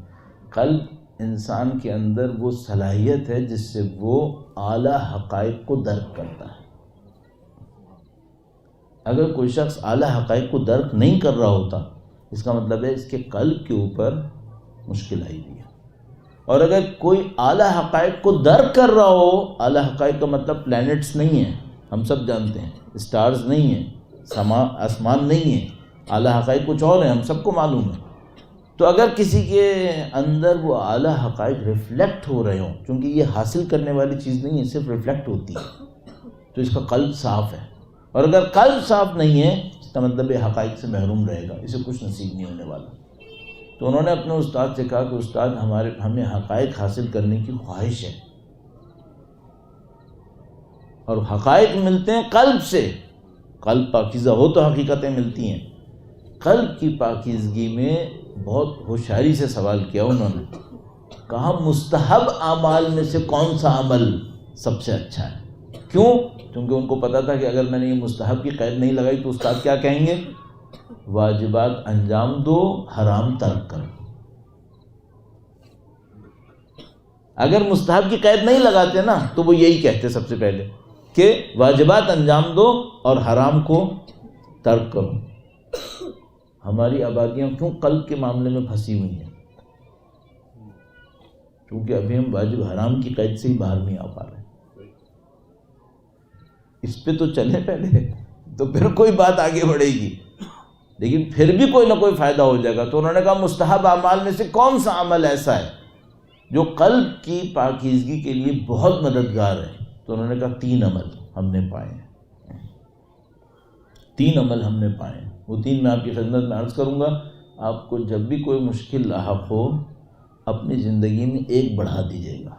قلب انسان کے اندر وہ صلاحیت ہے جس سے وہ اعلیٰ حقائق کو درک کرتا ہے. اگر کوئی شخص اعلیٰ حقائق کو درک نہیں کر رہا ہوتا، اس کا مطلب ہے اس کے قلب کے اوپر مشکل آئی ہوئی ہے. اور اگر کوئی اعلیٰ حقائق کو درک کر رہا ہو، اعلیٰ حقائق کا مطلب پلینٹس نہیں ہیں، ہم سب جانتے ہیں، اسٹارز نہیں ہیں، آسمان نہیں ہیں، اعلیٰ حقائق کچھ اور ہیں، ہم سب کو معلوم ہے. تو اگر کسی کے اندر وہ اعلیٰ حقائق ریفلیکٹ ہو رہے ہوں، چونکہ یہ حاصل کرنے والی چیز نہیں ہے، صرف ریفلیکٹ ہوتی ہے، تو اس کا قلب صاف ہے. اور اگر قلب صاف نہیں ہے اس کا مطلب یہ حقائق سے محروم رہے گا، اسے کچھ نصیب نہیں ہونے والا. تو انہوں نے اپنے استاد سے کہا کہ استاد ہمیں حقائق حاصل کرنے کی خواہش ہے، اور حقائق ملتے ہیں قلب سے. قلب پاکیزہ ہو تو حقیقتیں ملتی ہیں. قلب کی پاکیزگی میں بہت ہوشیاری سے سوال کیا انہوں نے. کہا مستحب اعمال میں سے کون سا عمل سب سے اچھا ہے؟ کیوں؟ کیونکہ ان کو پتا تھا کہ اگر میں نے یہ مستحب کی قید نہیں لگائی تو استاد کیا کہیں گے؟ واجبات انجام دو، حرام ترک کرو. اگر مستحب کی قید نہیں لگاتے نا تو وہ یہی کہتے سب سے پہلے کہ واجبات انجام دو اور حرام کو ترک کرو. ہماری آبادیاں کیوں قلب کے معاملے میں پھنسی ہوئی ہیں؟ کیونکہ ابھی ہم واجب حرام کی قید سے ہی باہر نہیں آ پا رہے. اس پہ تو چلیں پہلے تو پھر کوئی بات آگے بڑھے گی، لیکن پھر بھی کوئی نہ کوئی فائدہ ہو جائے گا. تو انہوں نے کہا مستحب اعمال میں سے کون سا عمل ایسا ہے جو قلب کی پاکیزگی کے لیے بہت مددگار ہے؟ تو انہوں نے کہا 3 عمل ہم نے پائے ہیں. 3 عمل ہم نے پائے ہیں. وہ 3 میں آپ کی خدمت میں عرض کروں گا. آپ کو جب بھی کوئی مشکل لاحق ہو اپنی زندگی میں ایک بڑھا دیجیے گا.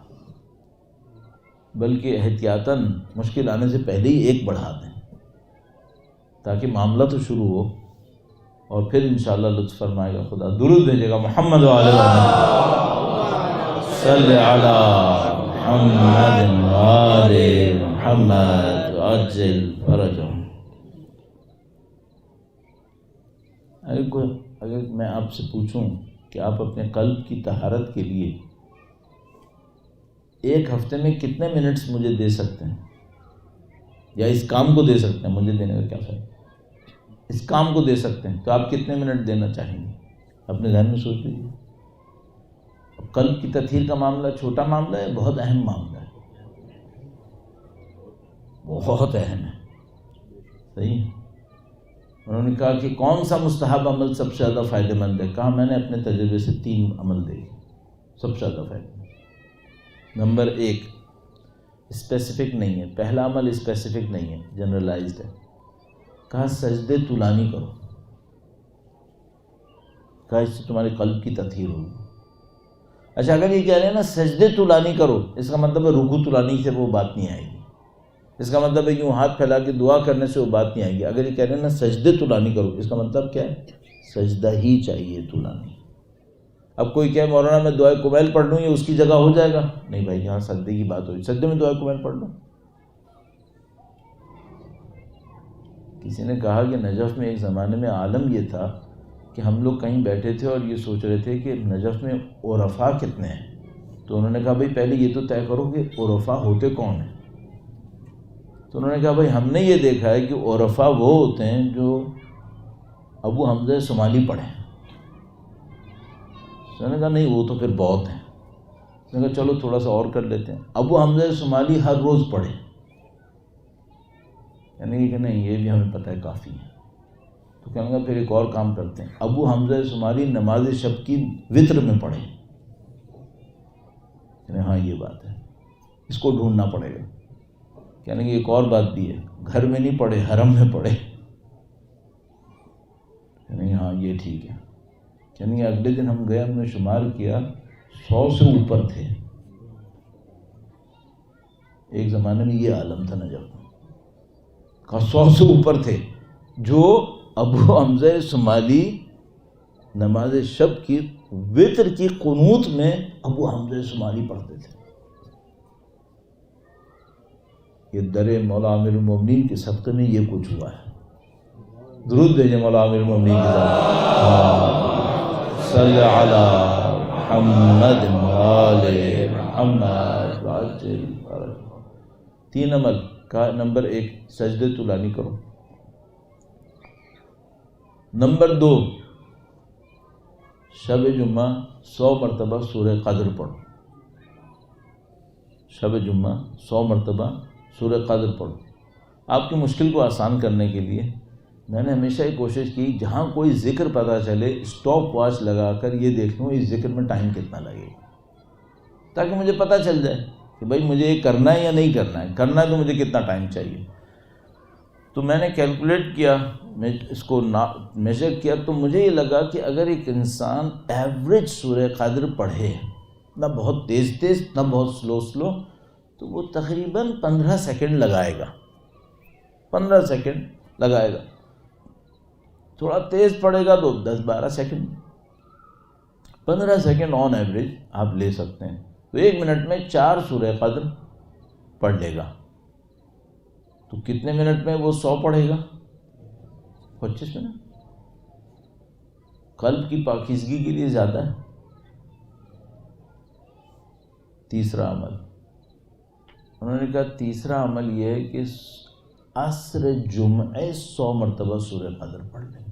بلکہ احتیاطاً مشکل آنے سے پہلے ہی ایک بڑھا دیں تاکہ معاملہ تو شروع ہو، اور پھر انشاءاللہ لطف فرمائے گا خدا۔ درود بھیجے گا محمد وعلی محمد، صلی علی محمد وعلی محمد عجل فرجهم۔ اگر میں آپ سے پوچھوں کہ آپ اپنے قلب کی طہارت کے لیے ایک ہفتے میں کتنے منٹس مجھے دے سکتے ہیں، یا اس کام کو دے سکتے ہیں، مجھے دینے کا کیا فائدہ، اس کام کو دے سکتے ہیں، تو آپ کتنے منٹ دینا چاہیں گے؟ اپنے ذہن میں سوچ لیجیے۔ قلب کی تطہیر کا معاملہ چھوٹا معاملہ ہے، بہت اہم معاملہ ہے، بہت اہم ہے، صحیح ہے۔ انہوں نے کہا کہ کون سا مستحب عمل سب سے زیادہ فائدہ مند ہے؟ کہا میں نے اپنے تجربے سے 3 عمل دیکھے سب سے زیادہ فائدہ مند۔ نمبر 1 اسپیسیفک نہیں ہے، پہلا عمل اسپیسیفک نہیں ہے، جنرلائزڈ ہے۔ کہا سجدے طولانی کرو، کہا اس سے تمہارے قلب کی تطہیر ہوگی۔ اچھا اگر یہ کہہ رہے ہیں نا سجدے طولانی کرو، اس کا مطلب ہے رکوع طولانی سے وہ بات نہیں آئے گی، اس کا مطلب ہے یوں ہاتھ پھیلا کے دعا کرنے سے وہ بات نہیں آئے گی۔ اگر یہ کہہ رہے ہیں نا سجدے طولانی کرو، اس کا مطلب کیا ہے؟ سجدہ ہی چاہیے طولانی۔ اب کوئی کہے مولانا میں دعائے کمیل پڑھ لوں یہ اس کی جگہ ہو جائے گا؟ نہیں بھائی، یہاں سجدے کی بات ہوئی، سجدے میں دعائے کمیل پڑھ لوں۔ کسی نے کہا کہ نجف میں ایک زمانے میں عالم یہ تھا کہ ہم لوگ کہیں بیٹھے تھے اور یہ سوچ رہے تھے کہ نجف میں عرفاء کتنے ہیں، تو انہوں نے کہا بھائی پہلے یہ تو طے کرو کہ عرفاء ہوتے کون ہیں۔ تو انہوں نے کہا بھائی ہم نے یہ دیکھا ہے کہ عرفاء وہ ہوتے ہیں جو ابو حمزہ شمالی پڑھیں۔ انہوں نے کہا نہیں وہ تو پھر بہت ہیں۔ انہوں نے کہا چلو تھوڑا سا اور کر لیتے ہیں، ابو حمزہ شمالی ہر روز پڑھیں، یعنی کہ نہیں یہ بھی ہمیں پتہ ہے کافی ہے۔ تو کہنے لگا پھر ایک اور کام کرتے ہیں، ابو حمزہ شمالی نماز شب کی وتر میں پڑھیں۔ یعنی ہاں یہ بات ہے، اس کو ڈھونڈنا پڑے گا۔ کہنے کہ ایک اور بات بھی ہے، گھر میں نہیں پڑھے حرم میں پڑھے۔ یعنی ہاں یہ ٹھیک ہے۔ یعنی اگلے دن ہم گئے، ہم نے شمار کیا 100 سے اوپر تھے۔ ایک زمانے میں یہ عالم تھا نجف کا، 100 سے اوپر تھے جو ابو حمزہ شمالی نماز شب کی وتر کی قنوت میں ابو حمزہ شمالی پڑھتے تھے۔ یہ در مولا امیر المومنین کے صدقے میں یہ کچھ ہوا ہے۔ درود بھیجیں مولا امیر المومنین کے ساتھ، صلی علی محمد وعلی محمد وعجل فرجہ۔ 3 عمل کا نمبر 1 سجدے طولانی کرو۔ نمبر 2 شب جمعہ 100 مرتبہ سورہ قدر پڑھو۔ شب جمعہ 100 مرتبہ سورہ قدر پڑھو۔ آپ کی مشکل کو آسان کرنے کے لیے میں نے ہمیشہ یہ کوشش کی جہاں کوئی ذکر پتہ چلے اسٹاپ واچ لگا کر یہ دیکھ لوں اس ذکر میں ٹائم کتنا لگے گا، تاکہ مجھے پتہ چل جائے کہ بھائی مجھے یہ کرنا ہے یا نہیں کرنا ہے، کرنا ہے تو مجھے کتنا ٹائم چاہیے۔ تو میں نے کیلکولیٹ کیا، میں اس کو میجر کیا، تو مجھے یہ لگا کہ اگر ایک انسان ایوریج سورہ قدر پڑھے، نہ بہت تیز تیز نہ بہت سلو، تو وہ تقریباً 15 سیکنڈ لگائے گا، 15 سیکنڈ لگائے گا۔ تھوڑا تیز پڑے گا تو 10-12 سیکنڈ، 15 سیکنڈ آن ایوریج آپ لے سکتے ہیں۔ تو 1 منٹ میں 4 سورہ قدر پڑھ لے گا، تو کتنے منٹ میں وہ 100 پڑھے گا؟ 25 منٹ۔ قلب کی پاکیزگی کے لیے زیادہ ہے۔ تیسرا عمل انہوں نے کہا، تیسرا عمل یہ ہے کہ عصر جمعہ 100 مرتبہ سورہ قدر پڑھ لیں۔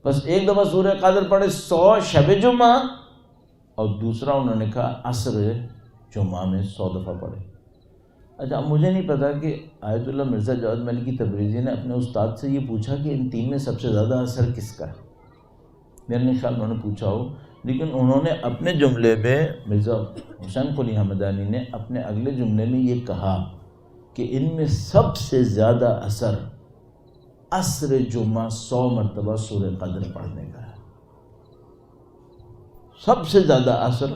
بس ایک دفعہ سورہ قدر پڑھے 100 شب جمعہ، اور دوسرا انہوں نے کہا عصر جمعہ میں 100 دفعہ پڑھے۔ اچھا مجھے نہیں پتا کہ آیت اللہ مرزا جواد ملکی تبریزی نے اپنے استاد سے یہ پوچھا کہ ان 3 میں سب سے زیادہ اثر کس کا ہے، میرے نہیں خیال انہوں نے پوچھا ہو، لیکن انہوں نے اپنے جملے میں مرزا حسین قلی حمدانی نے اپنے اگلے جملے میں یہ کہا کہ ان میں سب سے زیادہ اثر عصر جمعہ 100 مرتبہ سورہ قدر پڑھنے کا ہے۔ سب سے زیادہ اثر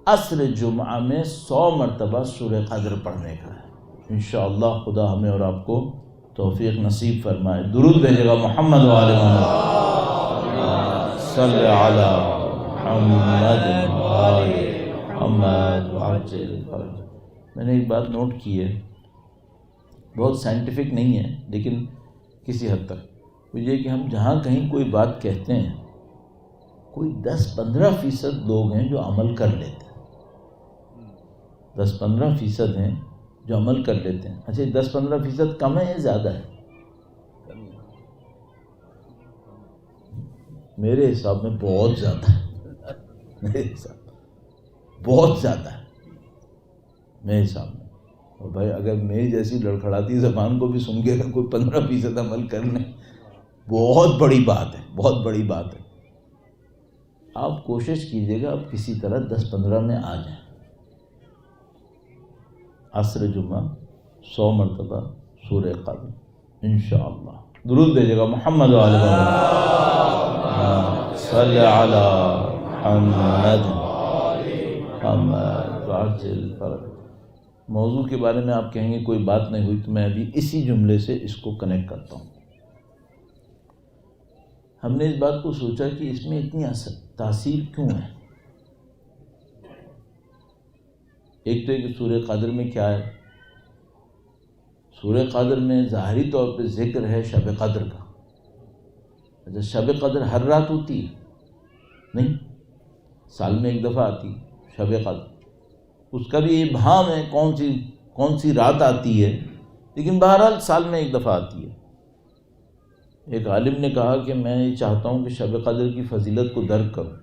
عصر جمعہ میں 100 مرتبہ سورہ قدر پڑھنے کا ہے۔ انشاءاللہ خدا ہمیں اور آپ کو توفیق نصیب فرمائے۔ درود بھیجے گا محمد و آل محمد، صلی علی محمد و آل محمد وعجل فرج۔ میں نے ایک بات نوٹ کی ہے، بہت سائنٹیفک نہیں ہے لیکن کسی حد تک، وہ یہ کہ ہم جہاں کہیں کوئی بات کہتے ہیں، کوئی 10-15% لوگ ہیں جو عمل کر لیتے ہیں، 10-15% ہیں جو عمل کر لیتے ہیں۔ اچھا 10-15% کم ہے یا زیادہ ہے؟ میرے حساب میں بہت زیادہ ہے، میرے حساب بہت زیادہ ہے میرے حساب میں۔ اور بھائی اگر میری جیسی لڑکھڑاتی زبان کو بھی سن کے اگر کوئی 15% عمل کر لیں، بہت بڑی بات ہے، بہت بڑی بات ہے۔ آپ کوشش کیجئے گا آپ کسی طرح 10-15 میں آ جائیں۔ عصر جمعہ 100 مرتبہ سورہ قدر انشاءاللہ۔ درود بھیجے گا محمد و آل محمد، صلی علی محمد محمد وعجل فرج۔ موضوع کے بارے میں آپ کہیں گے کوئی بات نہیں ہوئی، تو میں ابھی اسی جملے سے اس کو کنیکٹ کرتا ہوں۔ ہم نے اس بات کو سوچا کہ اس میں اتنی تاثیر کیوں ہے؟ ایک تو کہ سورہ قدر میں کیا ہے؟ سورہ قدر میں ظاہری طور پہ ذکر ہے شب قدر کا۔ اچھا شب قدر ہر رات ہوتی ہے؟ نہیں، سال میں ایک دفعہ آتی ہے شب قدر، اس کا بھی ابہام ہے کون سی رات آتی ہے، لیکن بہرحال سال میں ایک دفعہ آتی ہے۔ ایک عالم نے کہا کہ میں یہ چاہتا ہوں کہ شب قدر کی فضیلت کو درک کروں،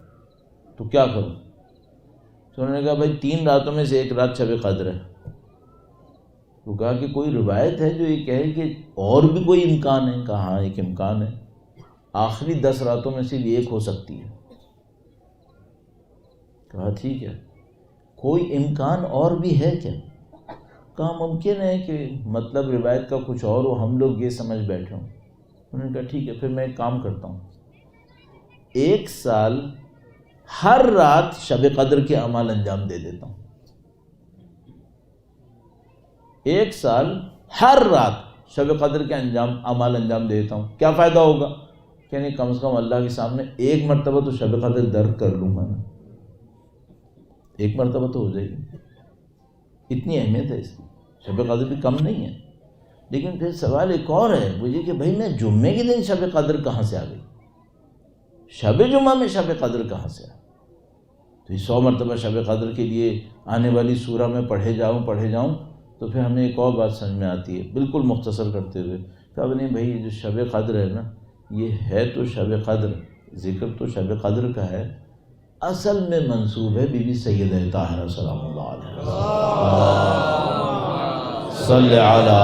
تو کیا کروں؟ تو انہوں نے کہا بھائی 3 راتوں میں سے ایک رات شب قدر ہے۔ تو کہا کہ کوئی روایت ہے جو یہ کہے کہ اور بھی کوئی امکان ہے؟ کہا ہاں ایک امکان ہے، آخری 10 راتوں میں سے ایک ہو سکتی ہے۔ کہا ٹھیک ہے، کوئی امکان اور بھی ہے کیا؟ کہا ممکن ہے کہ مطلب روایت کا کچھ اور ہو، ہم لوگ یہ سمجھ بیٹھے ہوں۔ انہوں نے کہا ٹھیک ہے، پھر میں ایک کام کرتا ہوں، 1 سال ہر رات شب قدر کے اعمال انجام دے دیتا ہوں۔ 1 سال ہر رات شب قدر کے اعمال انجام دے دیتا ہوں۔ کیا فائدہ ہوگا؟ یعنی کم از کم اللہ کے سامنے 1 مرتبہ تو شب قدر درک کر لوں گا نا، 1 مرتبہ تو ہو جائے گی۔ اتنی اہمیت ہے اس کی، شب قدر بھی کم نہیں ہے۔ لیکن پھر سوال ایک اور ہے، وہ یہ کہ بھائی میں جمعے کے دن شب قدر کہاں سے آ گئی؟ شب جمعہ میں شب قدر کہاں سے آ؟ تو یہ 100 مرتبہ شب قدر کے لیے آنے والی سورہ میں پڑھے جاؤں تو پھر ہمیں ایک اور بات سمجھ میں آتی ہے، بالکل مختصر کرتے ہوئے کہا نہیں بھائی جو شب قدر ہے نا، یہ ہے تو شب قدر، ذکر تو شب قدر کا ہے، اصل میں منسوب ہے بی بی سیدہ طاہرہ سلام اللہ علیہ، صلی علی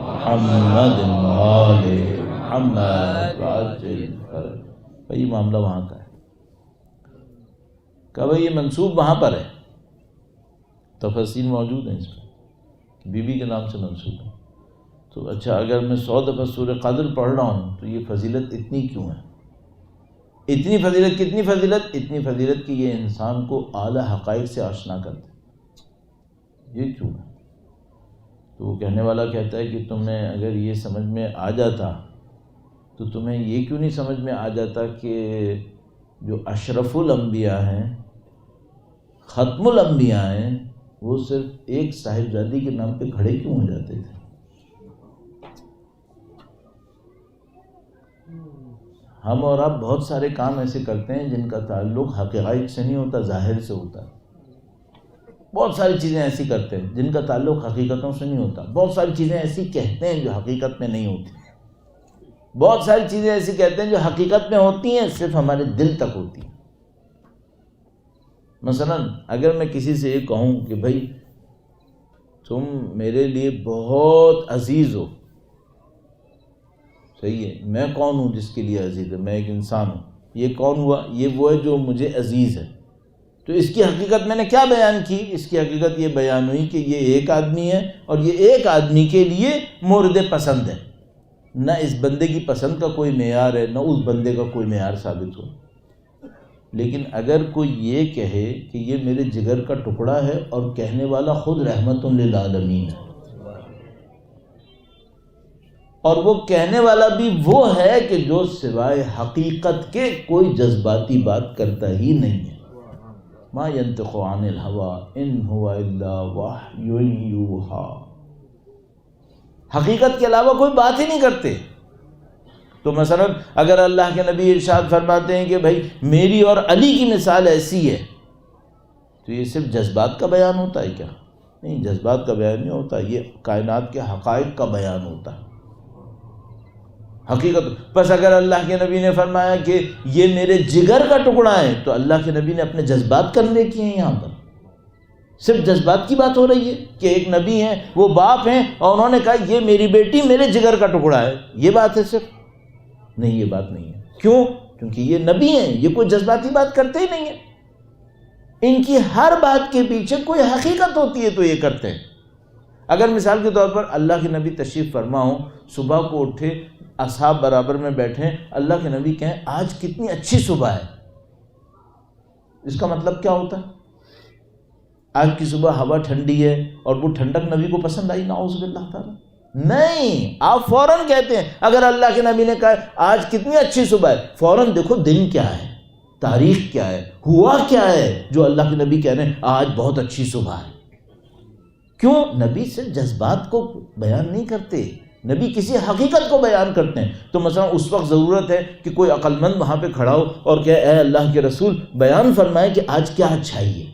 محمد آل محمد وعجل فرج۔ بھائی یہ معاملہ وہاں کا ہے۔ کہا بھائی یہ منسوب وہاں پر ہے، تفاصیل موجود ہیں اس میں، بی بی کے نام سے منسوب ہے۔ تو اچھا اگر میں 100 دفعہ سورہ قدر پڑھ رہا ہوں تو یہ فضیلت اتنی کیوں ہے؟ اتنی فضیلت، کتنی فضیلت؟ اتنی فضیلت کہ یہ انسان کو اعلیٰ حقائق سے آشنا کر دے۔ یہ کیوں ہے؟ تو وہ کہنے والا کہتا ہے کہ تمہیں اگر یہ سمجھ میں آ جاتا تو تمہیں یہ کیوں نہیں سمجھ میں آ جاتا کہ جو اشرف الانبیاء ہیں، ختم الانبیاء ہیں، وہ صرف ایک صاحبزادی کے نام پہ کھڑے کیوں ہو جاتے تھے؟ ہم اور آپ بہت سارے کام ایسے کرتے ہیں جن کا تعلق حقائق سے نہیں ہوتا، ظاہر سے ہوتا ہے۔ بہت ساری چیزیں ایسی کرتے ہیں جن کا تعلق حقیقتوں سے نہیں ہوتا، بہت ساری چیزیں ایسی کہتے ہیں جو حقیقت میں نہیں ہوتی، بہت ساری چیزیں ایسی کہتے ہیں جو حقیقت میں ہوتی ہیں، صرف ہمارے دل تک ہوتی ہیں۔ مثلا اگر میں کسی سے یہ کہوں کہ بھائی تم میرے لیے بہت عزیز ہو، صحیح ہے، میں کون ہوں جس کے لیے عزیز ہے؟ میں ایک انسان ہوں۔ یہ کون ہوا؟ یہ وہ ہے جو مجھے عزیز ہے۔ تو اس کی حقیقت میں نے کیا بیان کی؟ اس کی حقیقت یہ بیان ہوئی کہ یہ ایک آدمی ہے اور یہ ایک آدمی کے لیے مورد پسند ہے، نہ اس بندے کی پسند کا کوئی معیار ہے، نہ اس بندے کا کوئی معیار ثابت ہو۔ لیکن اگر کوئی یہ کہے کہ یہ میرے جگر کا ٹکڑا ہے اور کہنے والا خود رحمت للعالمین ہے، اور وہ کہنے والا بھی وہ ہے کہ جو سوائے حقیقت کے کوئی جذباتی بات کرتا ہی نہیں ہے، ما ينطق عن الهوى ان هو الا وحی یوحی، حقیقت کے علاوہ کوئی بات ہی نہیں کرتے۔ تو مثلا اگر اللہ کے نبی ارشاد فرماتے ہیں کہ بھائی میری اور علی کی مثال ایسی ہے، تو یہ صرف جذبات کا بیان ہوتا ہے کیا؟ نہیں، جذبات کا بیان نہیں ہوتا، یہ کائنات کے حقائق کا بیان ہوتا ہے، حقیقت۔ بس اگر اللہ کے نبی نے فرمایا کہ یہ میرے جگر کا ٹکڑا ہے، تو اللہ کے نبی نے اپنے جذبات کنوے کیے ہیں، یہاں پر صرف جذبات کی بات ہو رہی ہے کہ ایک نبی ہیں، وہ باپ ہیں، اور انہوں نے کہا یہ میری بیٹی میرے جگر کا ٹکڑا ہے، یہ بات ہے صرف؟ نہیں، یہ بات نہیں ہے۔ کیوں؟ کیونکہ یہ نبی ہیں، یہ کوئی جذباتی بات کرتے ہی نہیں ہیں، ان کی ہر بات کے پیچھے کوئی حقیقت ہوتی ہے تو یہ کرتے ہیں۔ اگر مثال کے طور پر اللہ کے نبی تشریف فرما ہوں، صبح کو اٹھے، اصحاب برابر میں بیٹھیں، اللہ کے نبی کہیں آج کتنی اچھی صبح ہے، اس کا مطلب کیا ہوتا ہے؟ آج کی صبح ہوا ٹھنڈی ہے اور وہ ٹھنڈک نبی کو پسند آئی، نعوذ باللہ تعالی؟ نہیں، آپ فوراً کہتے ہیں اگر اللہ کے نبی نے کہا آج کتنی اچھی صبح ہے، فوراً دیکھو دن کیا ہے، تاریخ کیا ہے، ہوا کیا ہے جو اللہ کے نبی کہہ رہے ہیں آج بہت اچھی صبح ہے۔ کیوں؟ نبی صرف جذبات کو بیان نہیں کرتے، نبی کسی حقیقت کو بیان کرتے ہیں۔ تو مثلا اس وقت ضرورت ہے کہ کوئی عقل مند وہاں پہ کھڑا ہو اور کہے اے اللہ کے رسول بیان فرمائے کہ آج کیا اچھائی ہے،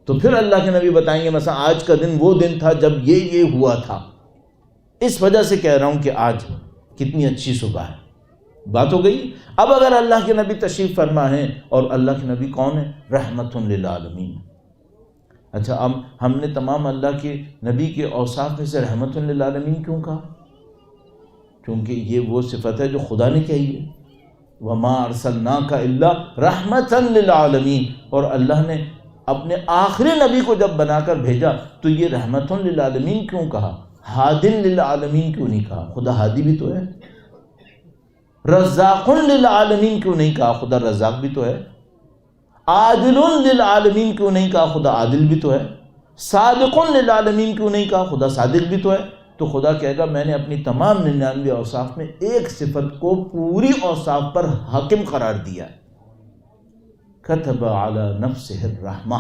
تو پھر اللہ کے نبی بتائیں گے مثلا آج کا دن وہ دن تھا جب یہ ہوا تھا، اس وجہ سے کہہ رہا ہوں کہ آج کتنی اچھی صبح ہے۔ بات ہو گئی۔ اب اگر اللہ کے نبی تشریف فرما ہے، اور اللہ کے نبی کون ہے؟ رحمت للعالمین۔ اچھا، اب ہم نے تمام اللہ کے نبی کے اوصاف میں سے رحمت للعالمین کیوں کہا؟ کیونکہ یہ وہ صفت ہے جو خدا نے کہی ہے، وما ارسلناک الا رحمتا للعالمین، اور اللہ نے اپنے آخری نبی کو جب بنا کر بھیجا تو یہ رحمت للعالمین کیوں کہا؟ ہاد للعالمین کیوں نہیں کہا؟ خدا ہادی بھی تو ہے۔ رزاق للعالمین کیوں نہیں کہا؟ خدا رزاق بھی تو ہے۔ عادل للعالمین کیوں نہیں کہا؟ خدا عادل بھی تو ہے۔ صادق للعالمین کیوں نہیں کہا؟ خدا صادق بھی تو ہے۔ تو خدا کہے گا میں نے اپنی تمام 99 اوصاف میں ایک صفت کو پوری اوصاف پر حاکم قرار دیا ہے، کتب علی نفسہ الرحمہ،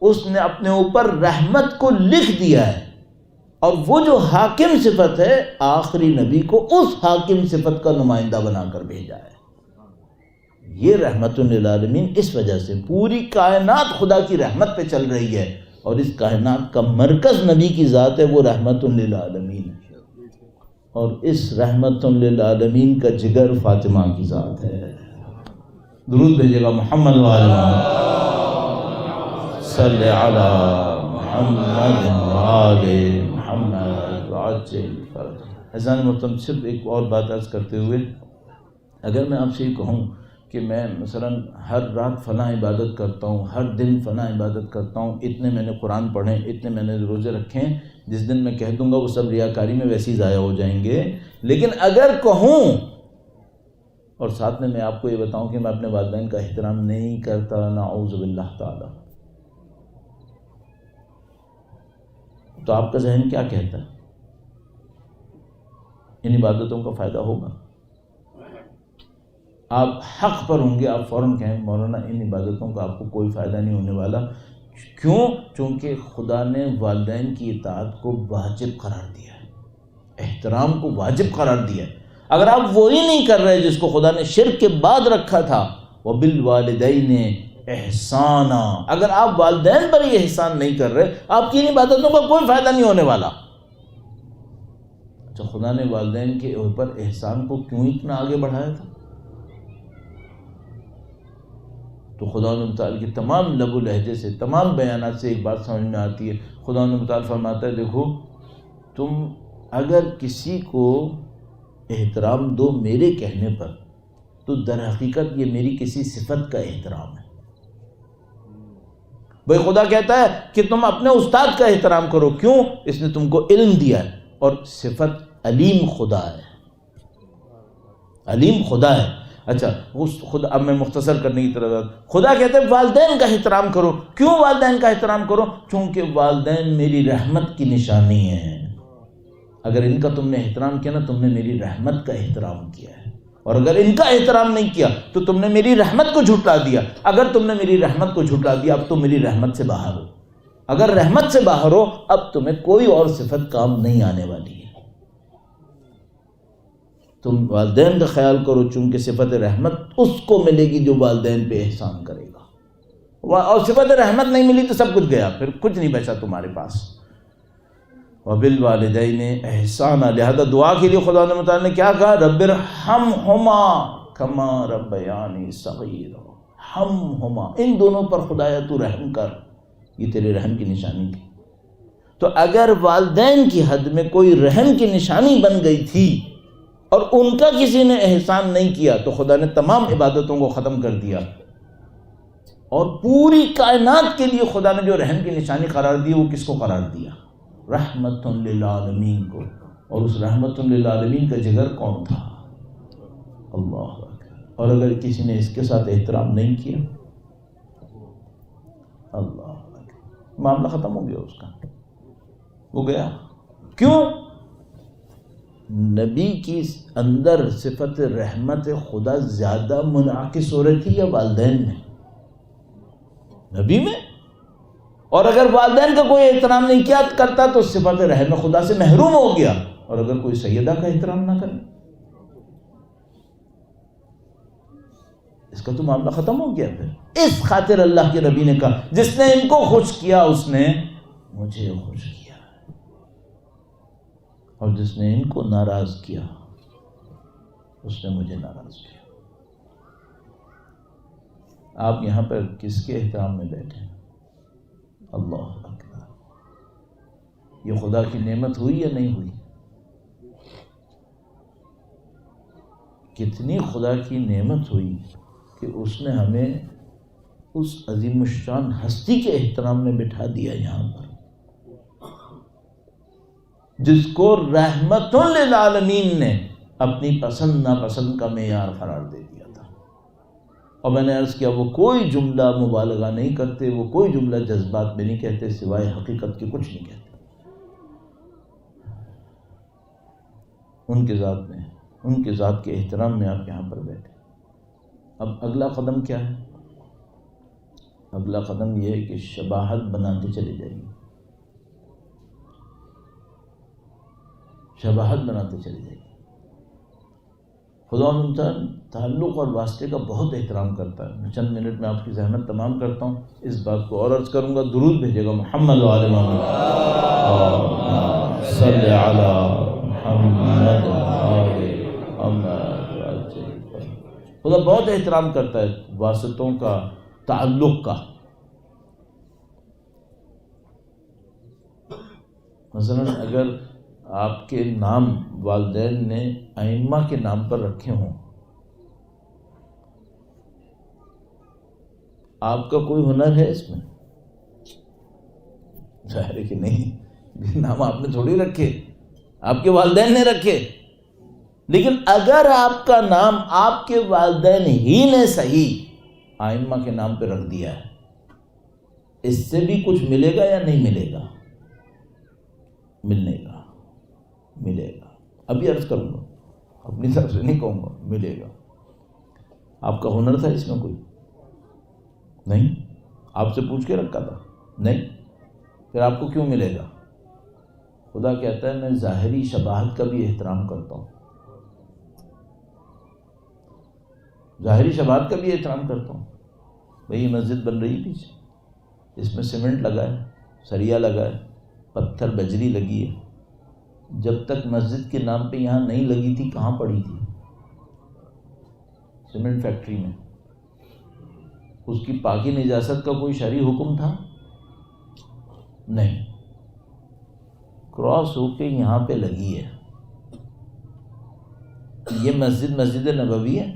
اس نے اپنے اوپر رحمت کو لکھ دیا ہے، اور وہ جو حاکم صفت ہے آخری نبی کو اس حاکم صفت کا نمائندہ بنا کر بھیجا ہے۔ یہ رحمت للعالمین اس وجہ سے پوری کائنات خدا کی رحمت پہ چل رہی ہے، اور اس کائنات کا مرکز نبی کی ذات ہے، وہ رحمت للعالمین، اور اس رحمت للعالمین کا جگر فاطمہ کی ذات ہے۔ درود بھیجے گا محمد وعلی محمد، صلی علی محمد وعلی محمد وعجل فرجہ۔ عزیزان محترم، صرف ایک اور بات عرض کرتے ہوئے، اگر میں آپ سے یہ کہوں کہ میں مثلا ہر رات فلاں عبادت کرتا ہوں، ہر دن فلاں عبادت کرتا ہوں، اتنے میں نے قرآن پڑھیں، اتنے میں نے روزے رکھیں، جس دن میں کہہ دوں گا وہ سب ریاکاری میں ویسے ہی ضائع ہو جائیں گے۔ لیکن اگر کہوں اور ساتھ میں میں آپ کو یہ بتاؤں کہ میں اپنے والدین کا احترام نہیں کرتا، نعوذ باللہ تعالی، تو آپ کا ذہن کیا کہتا ہے؟ ان عبادتوں کا فائدہ ہوگا؟ آپ حق پر ہوں گے، آپ فوراً کہیں مولانا ان عبادتوں کا آپ کو کوئی فائدہ نہیں ہونے والا۔ کیوں؟ چونکہ خدا نے والدین کی اطاعت کو واجب قرار دیا ہے، احترام کو واجب قرار دیا ہے۔ اگر آپ وہی نہیں کر رہے جس کو خدا نے شرک کے بعد رکھا تھا، وَبِالْوَالِدَيْنِ احسانًا، اگر آپ والدین پر ہی احسان نہیں کر رہے، آپ کی ان عبادتوں کا کوئی فائدہ نہیں ہونے والا۔ اچھا، خدا نے والدین کے اوپر احسان کو کیوں اتنا آگے بڑھایا تھا؟ تو خدا تعالیٰ کی تمام لب و لہجے سے، تمام بیانات سے ایک بات سمجھ میں آتی ہے۔ خدا تعالیٰ فرماتا ہے دیکھو، تم اگر کسی کو احترام دو میرے کہنے پر، تو در حقیقت یہ میری کسی صفت کا احترام ہے۔ بھائی خدا کہتا ہے کہ تم اپنے استاد کا احترام کرو، کیوں؟ اس نے تم کو علم دیا ہے، اور صفت علیم خدا ہے، علیم خدا ہے۔ اچھا خود اب میں مختصر کرنے کی طرف، خدا کہتے ہیں والدین کا احترام کرو. کیوں والدین کا احترام کرو؟ چونکہ والدین میری رحمت کی نشانی ہیں. اگر ان کا تم نے احترام کیا نا، تم نے میری رحمت کا احترام کیا ہے. اور اگر ان کا احترام نہیں کیا تو تم نے میری رحمت کو جھٹلا دیا. اگر تم نے میری رحمت کو جھٹلا دیا، اب تم میری رحمت سے باہر ہو. اگر رحمت سے باہر ہو، اب تمہیں کوئی اور صفت کام نہیں آنے والی ہے. تم والدین کا خیال کرو، چونکہ صفت رحمت اس کو ملے گی جو والدین پہ احسان کرے گا. اور صفت رحمت نہیں ملی تو سب کچھ گیا، پھر کچھ نہیں بچا تمہارے پاس. وبالوالدین احسانا، لہذا دعا کے لیے خدا متعالی نے کیا کہا؟ رب ارحمہما کما ربیانی صغیرا. ہمہما، ان دونوں پر خدایا تو رحم کر. یہ تیرے رحم کی نشانی تھی. تو اگر والدین کی حد میں کوئی رحم کی نشانی بن گئی تھی اور ان کا کسی نے احسان نہیں کیا، تو خدا نے تمام عبادتوں کو ختم کر دیا. اور پوری کائنات کے لیے خدا نے جو رحم کی نشانی قرار دی، وہ کس کو قرار دیا؟ رحمت للعالمین کو. اور اس رحمت للعالمین کا جگر کون تھا؟ اللہ اکبر. اور اگر کسی نے اس کے ساتھ احترام نہیں کیا، اللہ اکبر، معاملہ ختم ہو گیا اس کا، وہ گیا. کیوں؟ نبی کی اندر صفت رحمت خدا زیادہ منعکس ہو رہی تھی یا والدین میں؟ نبی میں. اور اگر والدین کا کوئی احترام نہیں کیا کرتا تو صفت رحم خدا سے محروم ہو گیا. اور اگر کوئی سیدہ کا احترام نہ کرے، اس کا تو معاملہ ختم ہو گیا. پھر اس خاطر اللہ کے نبی نے کہا جس نے ان کو خوش کیا اس نے مجھے خوش کیا، اور جس نے ان کو ناراض کیا اس نے مجھے ناراض کیا. آپ یہاں پر کس کے احترام میں بیٹھے ہیں؟ اللہ اکبر. یہ خدا کی نعمت ہوئی یا نہیں ہوئی؟ کتنی خدا کی نعمت ہوئی کہ اس نے ہمیں اس عظیم الشان ہستی کے احترام میں بٹھا دیا یہاں پر، جس کو رحمت للعالمین نے اپنی پسند ناپسند کا معیار قرار دے دیا تھا. اور میں نے عرض کیا وہ کوئی جملہ مبالغہ نہیں کرتے، وہ کوئی جملہ جذبات میں نہیں کہتے، سوائے حقیقت کے کچھ نہیں کہتے. ان کے ذات میں، ان کے ذات کے احترام میں آپ یہاں پر بیٹھے. اب اگلا قدم کیا ہے؟ اگلا قدم یہ ہے کہ شباہت بناتے چلے جائیے، شباہت بناتے چلے جائیے. خدا متعال تعلق اور واسطے کا بہت احترام کرتا ہے. میں چند منٹ میں آپ کی زحمت تمام کرتا ہوں. اس بات کو اور عرض کروں گا، درود بھیجے گا محمد و آل محمد، صلی علی محمد و آل محمد. خدا بہت احترام کرتا ہے واسطوں کا، تعلق کا. مثلا اگر آپ کے نام والدین نے ائمہ کے نام پر رکھے ہوں، آپ کا کوئی ہنر ہے اس میں؟ ظاہر ہے کہ نہیں. نام آپ نے تھوڑی رکھے، آپ کے والدین نے رکھے. لیکن اگر آپ کا نام آپ کے والدین ہی نے صحیح ائمہ کے نام پہ رکھ دیا ہے، اس سے بھی کچھ ملے گا یا نہیں ملے گا؟ ملنے گا، ملے گا. ابھی عرض کروں گا، اپنی طرف سے نہیں کہوں گا، ملے گا. آپ کا ہنر تھا اس میں کوئی؟ نہیں. آپ سے پوچھ کے رکھا تھا؟ نہیں. پھر آپ کو کیوں ملے گا؟ خدا کہتا ہے میں ظاہری شباہت کا بھی احترام کرتا ہوں، ظاہری شباہت کا بھی احترام کرتا ہوں. بھئی یہ مسجد بن رہی پیچھے، اس میں سیمنٹ لگا ہے، سریا لگا ہے، پتھر بجری لگی ہے. جب تک مسجد کے نام پہ یہاں نہیں لگی تھی کہاں پڑی تھی؟ سیمنٹ فیکٹری میں. اس کی پاکی نجاست کا کوئی شرعی حکم تھا؟ نہیں. کراس ہو کے یہاں پہ لگی ہے. یہ مسجد نبوی ہے؟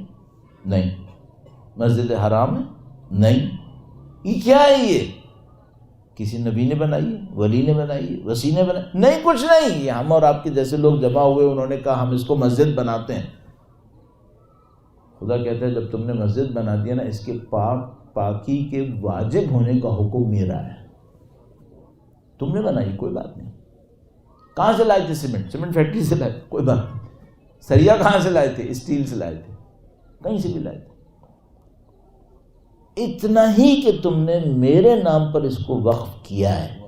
نہیں. مسجد حرام ہے؟ نہیں. یہ کیا ہے؟ یہ کسی نبی نے بنائی ہے، ولی نے بنائی ہے، وسیع نے بنائی؟ نہیں، کچھ نہیں. یہ ہم اور آپ کے جیسے لوگ جمع ہوئے، انہوں نے کہا ہم اس کو مسجد بناتے ہیں. خدا کہتا ہے جب تم نے مسجد بنا دیا نا، اس کے پاکی کے واجب ہونے کا حکم میرا ہے. تم نے بنائی کوئی بات نہیں. کہاں سے لائے تھے سیمنٹ فیکٹری سے لائے کوئی بات نہیں. سریا کہاں سے لائے تھے؟ اسٹیل سے لائے تھے، کہیں سے بھی لائے تھے. اتنا ہی کہ تم نے میرے نام پر اس کو وقف کیا ہے،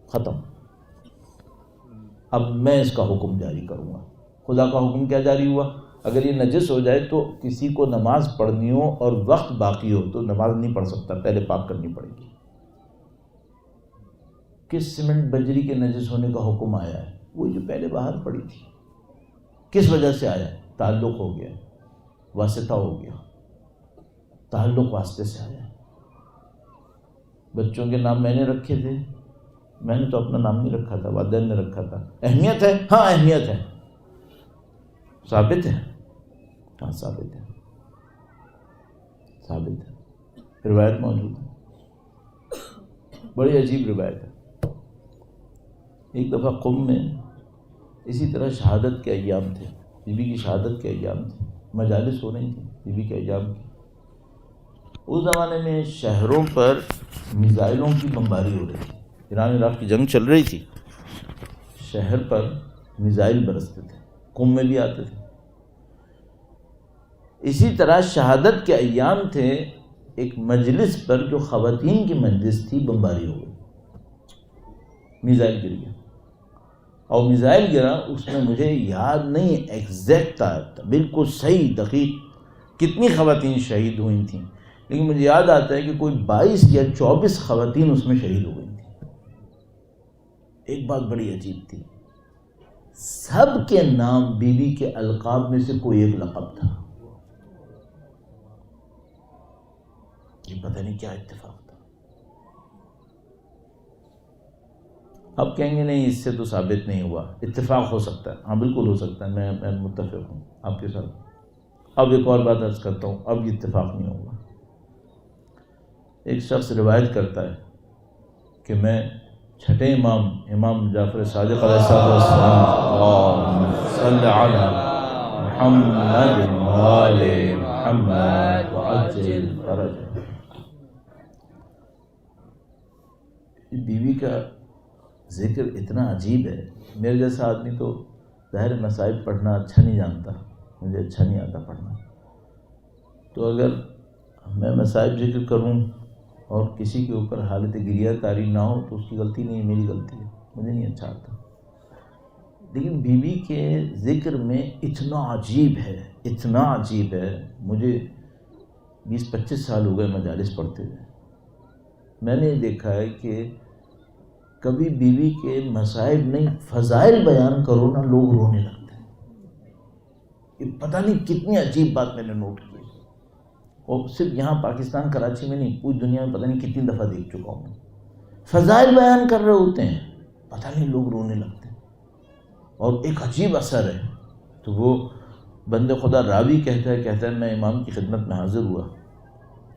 ختم. اب میں اس کا حکم جاری کروں گا. خدا کا حکم کیا جاری ہوا؟ اگر یہ نجس ہو جائے تو کسی کو نماز پڑھنی ہو اور وقت باقی ہو تو نماز نہیں پڑھ سکتا، پہلے پاک کرنی پڑے گی. کس سیمنٹ بجری کے نجس ہونے کا حکم آیا ہے؟ وہ جو پہلے باہر پڑی تھی. کس وجہ سے آیا؟ تعلق ہو گیا، واسطہ ہو گیا، تعلق واسطے سے آیا. بچوں کے نام میں نے رکھے تھے، میں نے تو اپنا نام نہیں رکھا تھا، والدین نے رکھا تھا. اہمیت ہے؟ ہاں اہمیت ہے. ثابت ہے؟ ہاں ثابت ہے، ثابت ہے. روایت موجود ہے، بڑی عجیب روایت ہے. ایک دفعہ قم میں اسی طرح شہادت کے ایام تھے، بی بی کی شہادت کے ایام تھے، مجالس ہو رہی تھیں بی بی کے ایام کی. اس زمانے میں شہروں پر میزائلوں کی بمباری ہو رہی تھی، ایران عراق کی جنگ چل رہی تھی، شہر پر میزائل برستے تھے، قم میں بھی آتے تھے. اسی طرح شہادت کے ایام تھے، ایک مجلس پر جو خواتین کی مجلس تھی بمباری ہو گئی، میزائل گر گیا. اور میزائل گرا اس میں مجھے یاد نہیں ایگزیکٹ تھا، بالکل صحیح دقیق کتنی خواتین شہید ہوئی تھیں، لیکن مجھے یاد آتا ہے کہ کوئی 22 یا 24 خواتین اس میں شہید ہو گئی تھیں. ایک بات بڑی عجیب تھی، سب کے نام بی بی کے القاب میں سے کوئی ایک لقب تھا. یہ پتہ نہیں کیا اتفاق تھا. اب کہیں گے نہیں اس سے تو ثابت نہیں ہوا، اتفاق ہو سکتا ہے. ہاں بالکل ہو سکتا ہے، میں متفق ہوں آپ کے ساتھ. اب ایک اور بات عرض کرتا ہوں، اب یہ اتفاق نہیں ہوگا. ایک شخص روایت کرتا ہے کہ میں چھٹے امام جعفر صادق علیہ السلام، اللہم صل علی محمد وآل محمد وعجل فرجہ. بیوی کا ذکر اتنا عجیب ہے. میرے جیسا آدمی تو ظاہر مصائب پڑھنا اچھا نہیں جانتا، مجھے اچھا نہیں آتا پڑھنا. تو اگر میں مصائب ذکر کروں اور کسی کے اوپر حالت گریہ طاری نہ ہو تو اس کی غلطی نہیں ہے، میری غلطی ہے، مجھے نہیں اچھا آتا. لیکن بیوی کے ذکر میں اتنا عجیب ہے، اتنا عجیب ہے. مجھے 20-25 سال ہو گئے مجالس پڑھتے ہوئے. میں نے دیکھا ہے کہ کبھی بیوی کے مصائب نہیں، فضائل بیان کرو نا لوگ رونے لگتے ہیں. یہ پتہ نہیں کتنی عجیب بات میں نے نوٹ کی، اور صرف یہاں پاکستان کراچی میں نہیں، پوری دنیا میں پتہ نہیں کتنی دفعہ دیکھ چکا ہوں میں. فضائل بیان کر رہے ہوتے ہیں، پتہ نہیں لوگ رونے لگتے ہیں، اور ایک عجیب اثر ہے. تو وہ بندے خدا راوی کہتا ہے میں امام کی خدمت میں حاضر ہوا.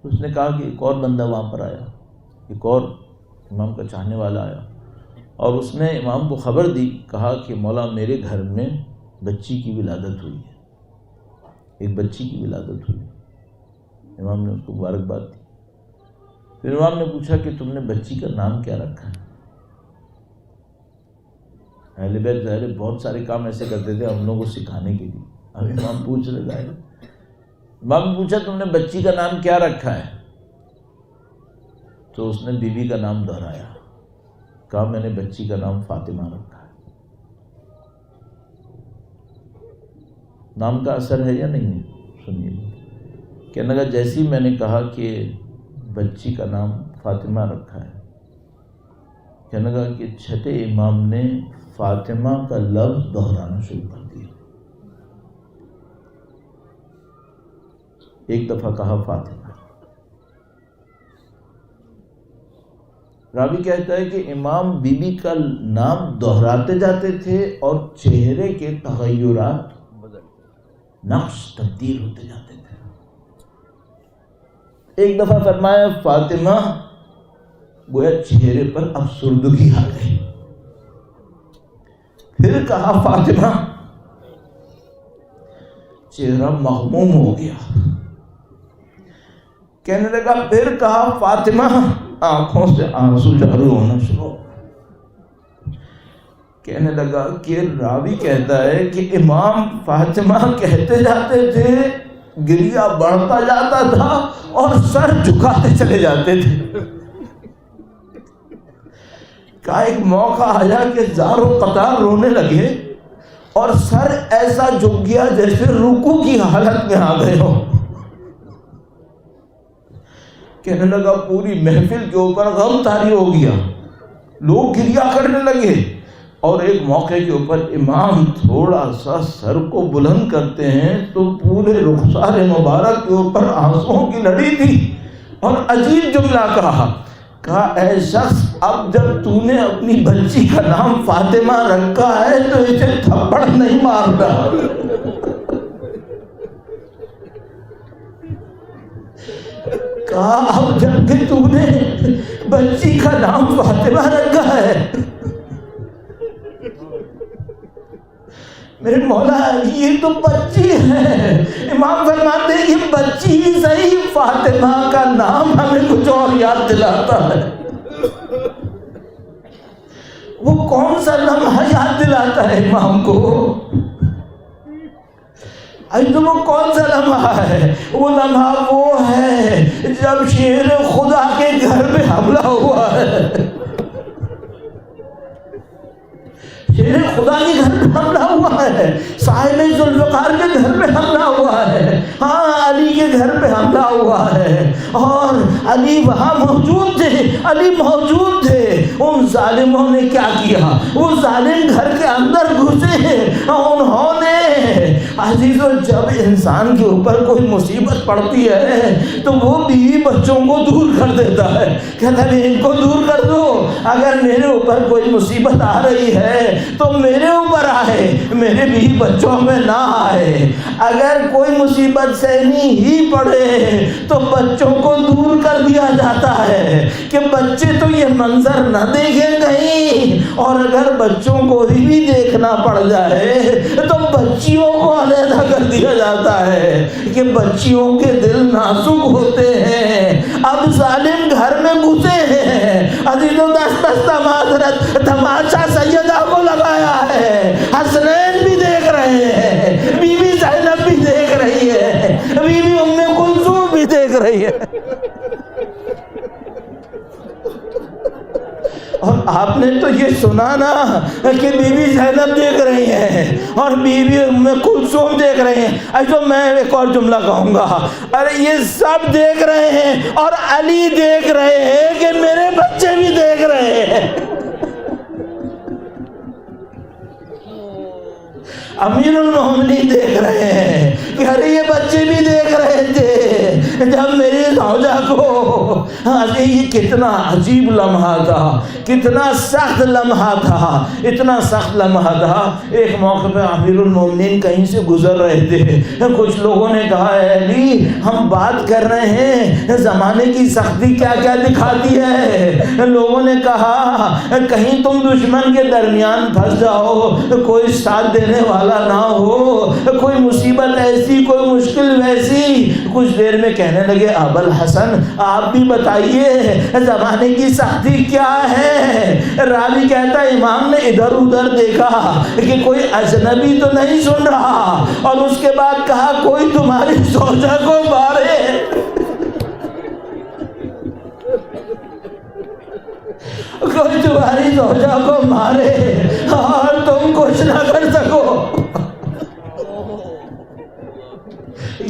اس نے کہا کہ ایک اور بندہ وہاں پر آیا، ایک اور امام کا چاہنے والا آیا، اور اس نے امام کو خبر دی، کہا کہ مولا میرے گھر میں بچی کی ولادت ہوئی ہے، ایک بچی کی ولادت ہوئی. امام نے اس کو مبارکباد دی. پھر امام نے پوچھا کہ تم نے بچی کا نام کیا رکھا ہے؟ اہل بیت ظاہر بہت سارے کام ایسے کرتے تھے ہم لوگوں کو سکھانے کے لیے. اب امام پوچھ رہے ظاہر، امام نے پوچھا تم نے بچی کا نام کیا رکھا ہے؟ تو اس نے بیوی کا نام دہرایا، کہا میں نے بچی کا نام فاطمہ رکھا ہے. نام کا اثر ہے یا نہیں ہے؟ سنیے. کہنے لگا جیسی میں نے کہا کہ بچی کا نام فاطمہ رکھا ہے، کہنے لگا کہ چھٹے امام نے فاطمہ کا لفظ دہرانا شروع کر دیا. ایک دفعہ کہا فاطمہ. راوی کہتا ہے کہ امام بی بی کا نام دہراتے جاتے تھے اور چہرے کے تغیرات نقش تبدیل ہوتے جاتے تھے. ایک دفعہ فرمایا فاطمہ، گویا چہرے پر افسردگی آ گئی. پھر کہا فاطمہ، چہرہ مغموم ہو گیا. کہنے لگا پھر کہا فاطمہ، آنکھوں سے آنسو جاری ہونا شروع۔ کہنے لگا کہ راوی کہتا ہے کہ امام فاطمہ کہتے جاتے تھے، گریہ بڑھتا جاتا تھا اور سر جھکاتے چلے جاتے تھے۔ کہا ایک موقع آیا کہ زار و قطار رونے لگے اور سر ایسا جھک گیا جیسے رکوع کی حالت میں آ گئے ہو۔ کہنے لگا پوری محفل کے اوپر غم طاری ہو گیا، لوگ گریہ کرنے لگے، اور ایک موقع کے اوپر امام تھوڑا سا سر کو بلند کرتے ہیں تو پورے رخسار مبارک کے اوپر آنسوؤں کی لڑی تھی، اور عجیب جملہ کہا اے شخص، اب جب تو نے اپنی بچی کا نام فاطمہ رکھا ہے تو اسے تھپڑ نہیں مارنا۔ کہا اب جب کہ تو نے بچی کا نام فاطمہ رکھا ہے، میرے مولا یہ تو بچی ہے۔ امام فرماتے ہیں یہ بچی ہی صحیح، فاطمہ کا نام ہمیں کچھ اور یاد دلاتا ہے۔ وہ کون سا لمحہ یاد دلاتا ہے امام کو؟ وہ کون سا لمحہ ہے؟ وہ لمحہ وہ ہے جب شیر خدا کے گھر پہ حملہ ہوا ہے، شیر خدا کے گھر پہ حملہ ہوا ہے، صاحب ذوالفقار کے گھر پہ حملہ ہوا ہے، ہاں علی کے گھر پہ حملہ ہوا ہے، اور علی وہاں موجود تھے، علی موجود تھے۔ ان ظالموں نے کیا کیا؟ وہ ظالم گھر کے اندر گھسے، انہوں نے عزیزو جب انسان کے اوپر کوئی مصیبت پڑتی ہے تو وہ بیوی بچوں کو دور کر دیتا ہے، کہتا ہے ان کو دور کر دو، اگر میرے اوپر کوئی مصیبت آ رہی ہے تو میرے اوپر آئے، میرے بیوی بچوں میں نہ آئے۔ اگر کوئی مصیبت سہنی ہی پڑے تو بچوں کو دور کر دیا جاتا ہے کہ بچے تو یہ منظر نہ دیکھیں کہیں، اور اگر بچوں کو ہی بھی دیکھنا پڑ جائے تو بچیوں کو علیحدہ کر دیا جاتا ہے کہ بچیوں کے دل نازک ہوتے ہیں۔ اب ظالم گھر میں گھسے ہیں، عزیزوں دست معذرت تماشا سیدہ کو لگایا ہے، حسنین بھی دیکھ رہے ہیں، بی بی زینب بھی دیکھ رہی ہے، بی بی ام کلثوم بھی دیکھ رہی ہے، اور آپ نے تو یہ سنا نا کہ بی بی زینب دیکھ رہی ہیں اور بی بی ام کلثوم دیکھ رہے ہیں۔ ایسا میں ایک اور جملہ کہوں گا، ارے یہ سب دیکھ رہے ہیں اور علی دیکھ رہے ہیں کہ میرے بچے بھی دیکھ رہے ہیں۔ امیر المومنین دیکھ رہے ہیں کہ ارے یہ بچے بھی دیکھ رہے تھے جب میری زوجہ کو، یہ کتنا عجیب لمحہ تھا، کتنا سخت لمحہ تھا، اتنا سخت لمحہ تھا۔ ایک موقع پہ امیر المومنین کہیں سے گزر رہے تھے، کچھ لوگوں نے کہا اے علی ہم بات کر رہے ہیں زمانے کی سختی کیا کیا دکھاتی ہے۔ لوگوں نے کہا کہیں تم دشمن کے درمیان پھنس جاؤ، کوئی ساتھ دینے والا نہ ہو، کوئی مصیبت ایسی، کوئی مشکل ویسی۔ کچھ دیر میں کہنے لگے ابوالحسن آپ بھی بتائیے زمانے کی سختی کیا ہے؟ راوی کہتا ہے امام نے ادھر ادھر دیکھا کہ کوئی اجنبی تو نہیں سن رہا، اور اس کے بعد کہا کوئی تمہاری زوجہ کو مارے، کوئی تمہاری زوجہ کو مارے اور تم کچھ نہ کر سکو۔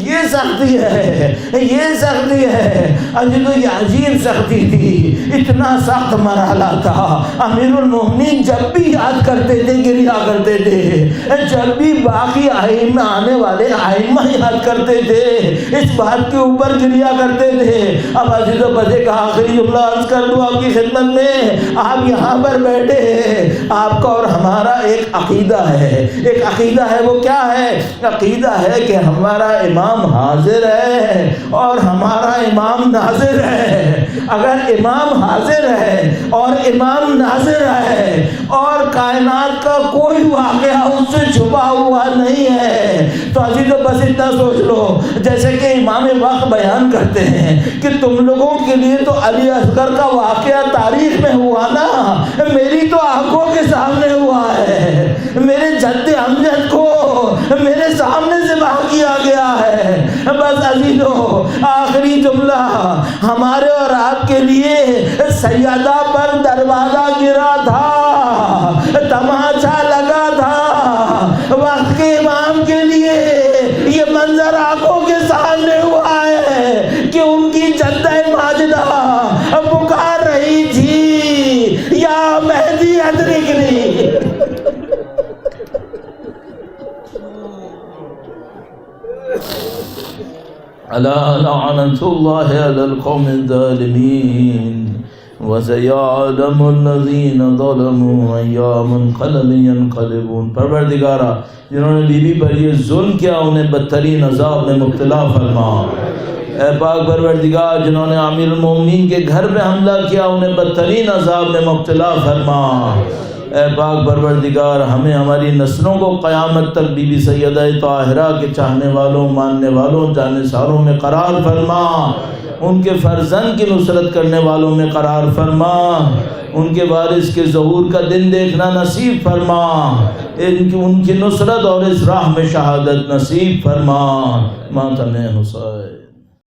یہ سختی ہے، یہ سختی ہے، یہ عجیب سختی تھی، اتنا سخت مرحلہ تھا۔ امیر المومنین جب بھی یاد کرتے تھے گریہ کرتے تھے، جب بھی باقی ائمہ آنے والے ائمہ یاد کرتے تھے اس بات کے اوپر گریہ کرتے تھے۔ اب عزیز و بھائی کا آخری جملہ عرض کر دوں آپ کی خدمت میں، آپ یہاں پر بیٹھے ہیں، آپ کا اور ہمارا ایک عقیدہ ہے، ایک عقیدہ ہے، وہ کیا ہے؟ عقیدہ ہے کہ ہمارا امام حاضر ہے اور ہمارا امام ناظر ہے، اگر امام حاضر ہے اور امام ناظر ہے اور کائنات کا کوئی واقعہ اس سے چھپا ہوا نہیں ہے تو عزیزو بس اتنا سوچ لو، جیسے کہ امام وقت بیان کرتے ہیں کہ تم لوگوں کے لیے تو علی اصغر کا واقعہ تاریخ میں ہوا نا، میری تو آنکھوں کے سامنے ہوا ہے، میرے جد امجد کو میرے سامنے ذبح کیا گیا ہے۔ بس عزیزو آخری جملہ ہمارے اور آپ کے لیے سیدہ پر دروازہ گرا تھا، تماشا لگا تھا، وقت کے امام کے لیے یہ منظر آنکھوں کے سامنے ہوا ہے کہ ان کی جدہ ماجدہ پکار رہی تھی یا مہدی ادرکنی۔ الا لعنت اللہ علی القوم الظالمین وسيعلم الذين ظلموا أيّ منقلب ينقلبون۔ پروردگارا جنہوں نے بی بی پر یہ ظلم کیا انہیں بدترین عذاب میں مبتلا فرما۔ اے پاک پروردگار جنہوں نے امیر المومنین کے گھر پہ حملہ کیا انہیں بدترین عذاب میں مبتلا فرما۔ اے پاک پروردگار ہمیں ہماری نسلوں کو قیامت تک بی بی سیدہ طاہرہ کے چاہنے والوں، ماننے والوں، جانثاروں میں قرار فرما، ان کے فرزند کی نصرت کرنے والوں میں قرار فرما، ان کے وارث کے ظہور کا دن دیکھنا نصیب فرما، ان کی نصرت اور اس راہ میں شہادت نصیب فرما۔ ماتم حسین۔